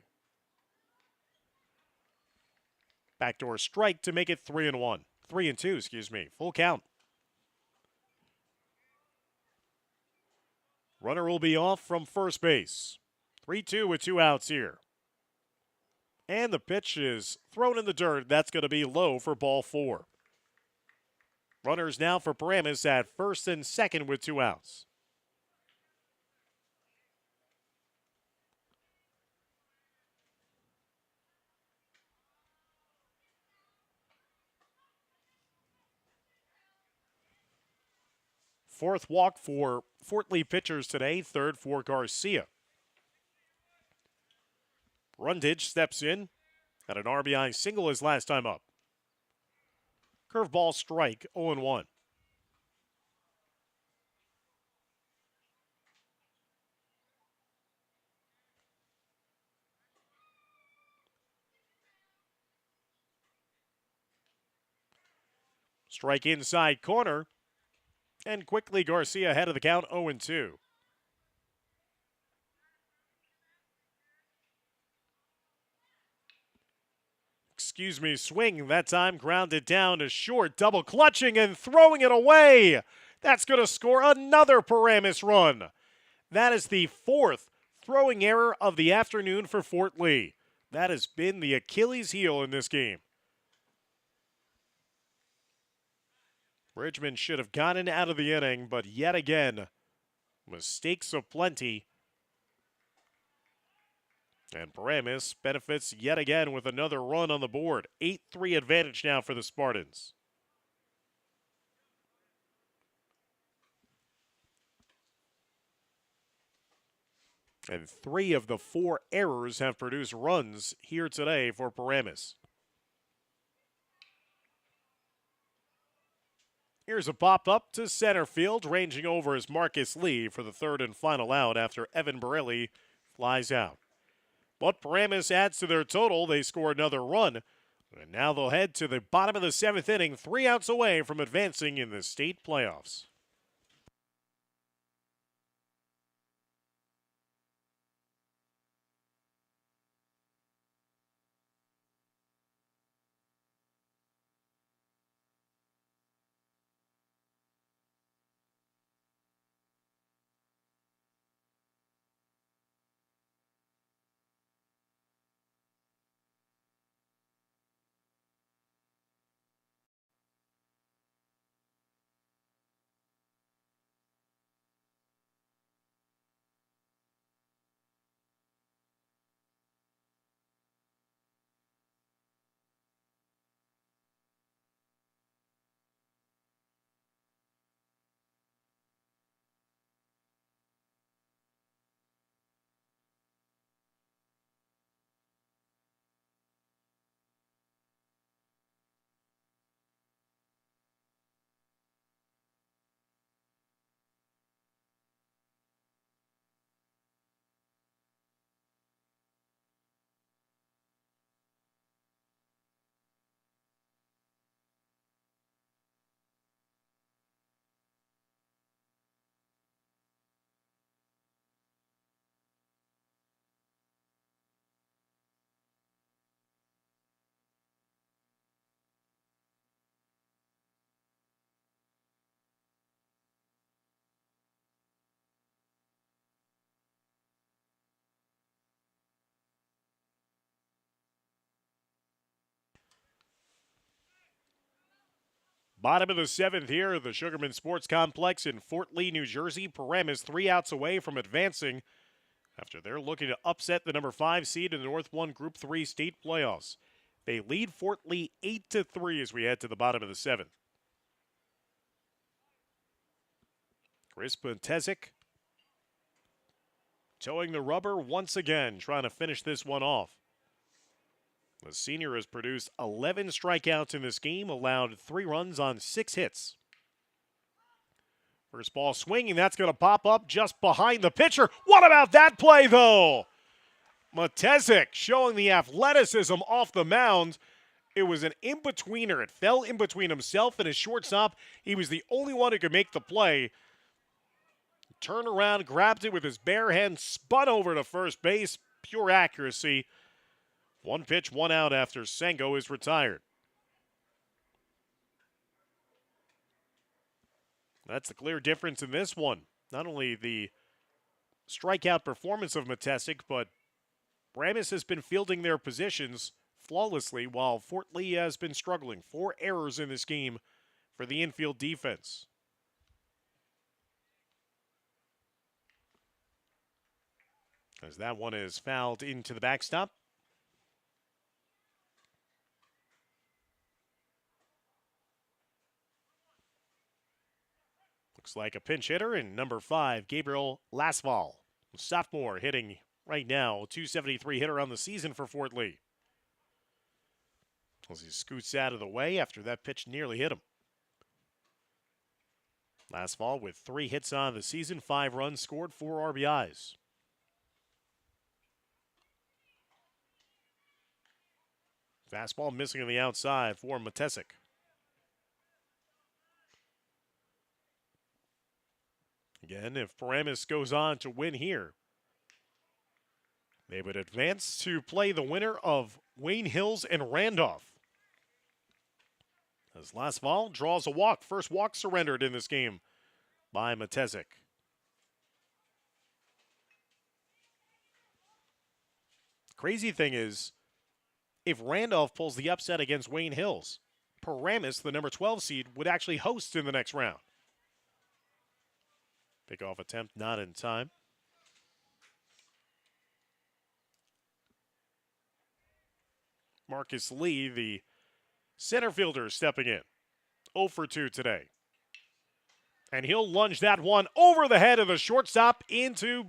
Backdoor strike to make it 3-1. 3-2, excuse me. Full count. Runner will be off from first base. 3-2 with 2 outs here. And the pitch is thrown in the dirt. That's going to be low for ball 4. Runners now for Paramus at first and second with 2 outs. Fourth walk for Fort Lee pitchers today, third for Garcia. Brundage steps in, had an RBI single his last time up. Curveball strike, 0-1. Strike inside corner. And quickly Garcia ahead of the count, 0-2. Excuse me, swing that time, grounded down to short, double clutching and throwing it away. That's going to score another Paramus run. That is the 4th throwing error of the afternoon for Fort Lee. That has been the Achilles heel in this game. Bridgman should have gotten out of the inning, but yet again, mistakes aplenty. And Paramus benefits yet again with another run on the board. 8-3 advantage now for the Spartans. And 3 of the 4 errors have produced runs here today for Paramus. Here's a pop-up to center field. Ranging over is Marcus Lee for the 3rd and final out after Evan Borelli flies out. But Paramus adds to their total. They score another run. And now they'll head to the bottom of the 7th inning, 3 outs away from advancing in the state playoffs. Bottom of the 7th here, the Sugarman Sports Complex in Fort Lee, New Jersey. Paramus 3 outs away from advancing after they're looking to upset the number 5 seed in the North 1 Group 3 state playoffs. They lead Fort Lee 8-3 as we head to the bottom of the 7th. Chris Pentezik towing the rubber once again, trying to finish this one off. The senior has produced 11 strikeouts in this game, allowed 3 runs on 6 hits. First ball swinging, that's going to pop up just behind the pitcher. What about that play, though? Matezik showing the athleticism off the mound. It was an in-betweener. It fell in between himself and his shortstop. He was the only one who could make the play. Turned around, grabbed it with his bare hand, spun over to first base. Pure accuracy. 1 pitch, 1 out after Sengo is retired. That's the clear difference in this one. Not only the strikeout performance of Matezik, but Paramus has been fielding their positions flawlessly while Fort Lee has been struggling. 4 errors in this game for the infield defense. As that one is fouled into the backstop. Looks like a pinch hitter in number 5, Gabriel Lasval. Sophomore hitting right now, 273 hitter on the season for Fort Lee. As he scoots out of the way after that pitch nearly hit him. Lasval with 3 hits on the season, 5 runs scored, 4 RBIs. Fastball missing on the outside for Matezik. Again, if Paramus goes on to win here, they would advance to play the winner of Wayne Hills and Randolph. As Lasval draws a walk. First walk surrendered in this game by Matezik. Crazy thing is, if Randolph pulls the upset against Wayne Hills, Paramus, the number 12 seed, would actually host in the next round. Pickoff attempt not in time. Marcus Lee, the center fielder, stepping in. 0 for 2 today. And he'll lunge that one over the head of the shortstop into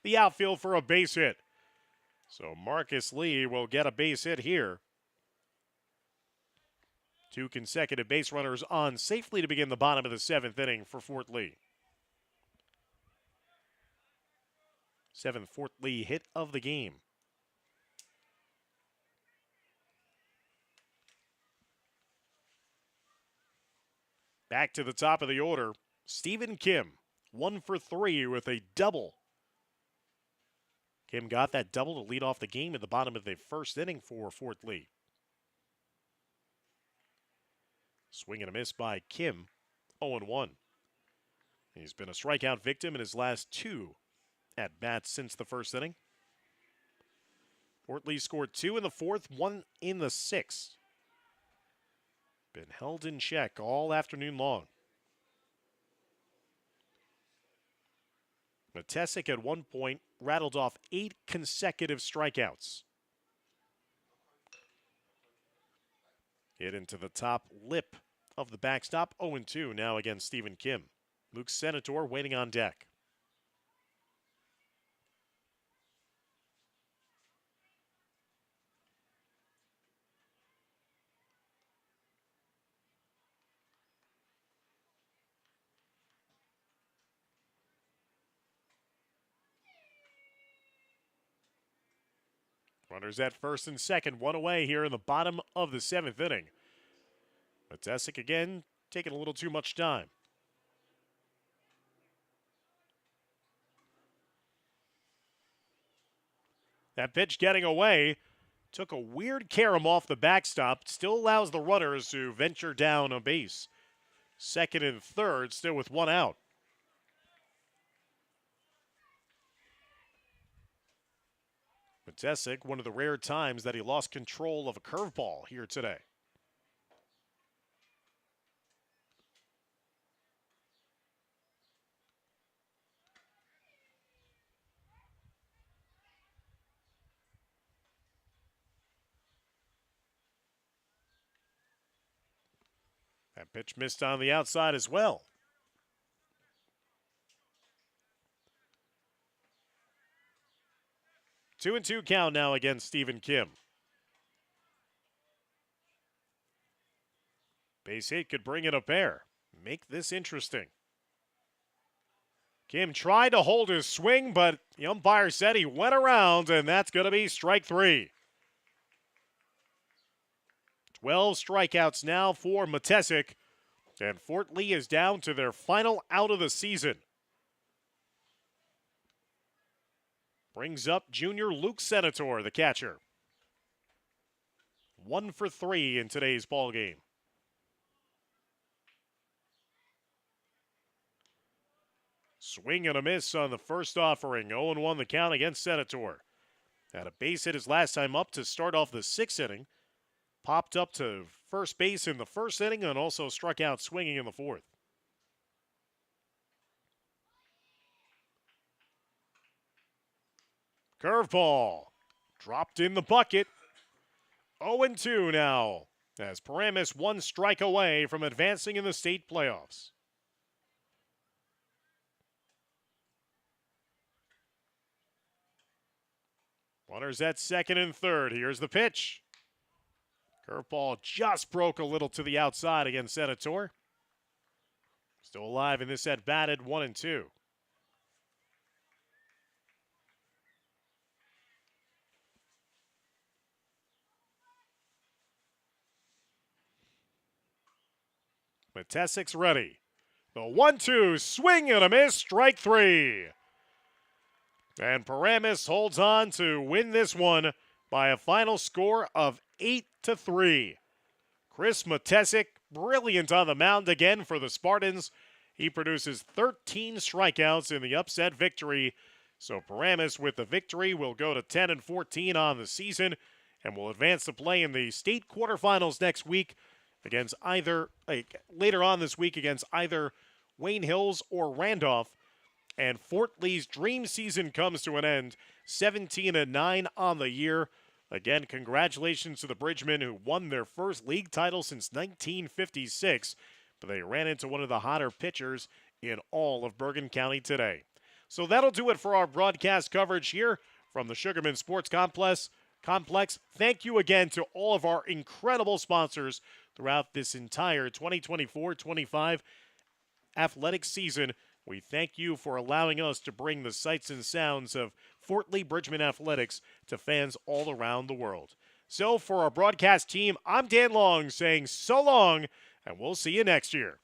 the outfield for a base hit. So Marcus Lee will get a base hit here. 2 consecutive base runners on safely to begin the bottom of the 7th inning for Fort Lee. 7th Fort Lee hit of the game. Back to the top of the order, Stephen Kim, 1 for 3 with a double. Kim got that double to lead off the game at the bottom of the 1st inning for Fort Lee. Swing and a miss by Kim, 0-1. He's been a strikeout victim in his last 2 at-bats since the 1st inning. Fort Lee scored 2 in the 4th, 1 in the 6th. Been held in check all afternoon long. Matezik at one point rattled off 8 consecutive strikeouts. Hit into the top lip of the backstop, 0-2 now against Stephen Kim. Luke Senator waiting on deck. Runners at first and second, 1 away here in the bottom of the 7th inning. Matezik again taking a little too much time. That pitch getting away. Took a weird carom off the backstop. Still allows the runners to venture down a base. 2nd and 3rd, still with 1 out. Matezik, one of the rare times that he lost control of a curveball here today. That pitch missed on the outside as well. 2-2 count now against Stephen Kim. Base hit could bring in a pair. Make this interesting. Kim tried to hold his swing, but the umpire said he went around, and that's going to be strike 3. 12 strikeouts now for Matesic, and Fort Lee is down to their final out of the season. Brings up junior Luke Senator, the catcher. 1 for 3 in today's ball game. Swing and a miss on the first offering. 0-1 the count against Senator. Had a base hit his last time up to start off the 6th inning. Popped up to first base in the 1st inning and also struck out swinging in the 4th. Curveball. Dropped in the bucket. 0-2 now, as Paramus 1 strike away from advancing in the state playoffs. Runners at second and third. Here's the pitch. Curveball just broke a little to the outside against Senator. Still alive in this at batted 1-2. Matesic's ready. The 1-2 swing and a miss, strike 3. And Paramus holds on to win this one by a final score of 8-3. Chris Matesic, brilliant on the mound again for the Spartans. He produces 13 strikeouts in the upset victory. So Paramus, with the victory, will go to 10-14 on the season and will advance to play in the state quarterfinals next week against either, later on this week against either Wayne Hills or Randolph. And Fort Lee's dream season comes to an end, 17-9 on the year. Again, congratulations to the Bridgemen, who won their first league title since 1956, but they ran into one of the hotter pitchers in all of Bergen County today. So that'll do it for our broadcast coverage here from the Sugarman Sports Complex. Thank you again to all of our incredible sponsors throughout this entire 2024-25 athletic season. We thank you for allowing us to bring the sights and sounds of Fort Lee Bridgman Athletics to fans all around the world. So for our broadcast team, I'm Dan Long saying so long, and we'll see you next year.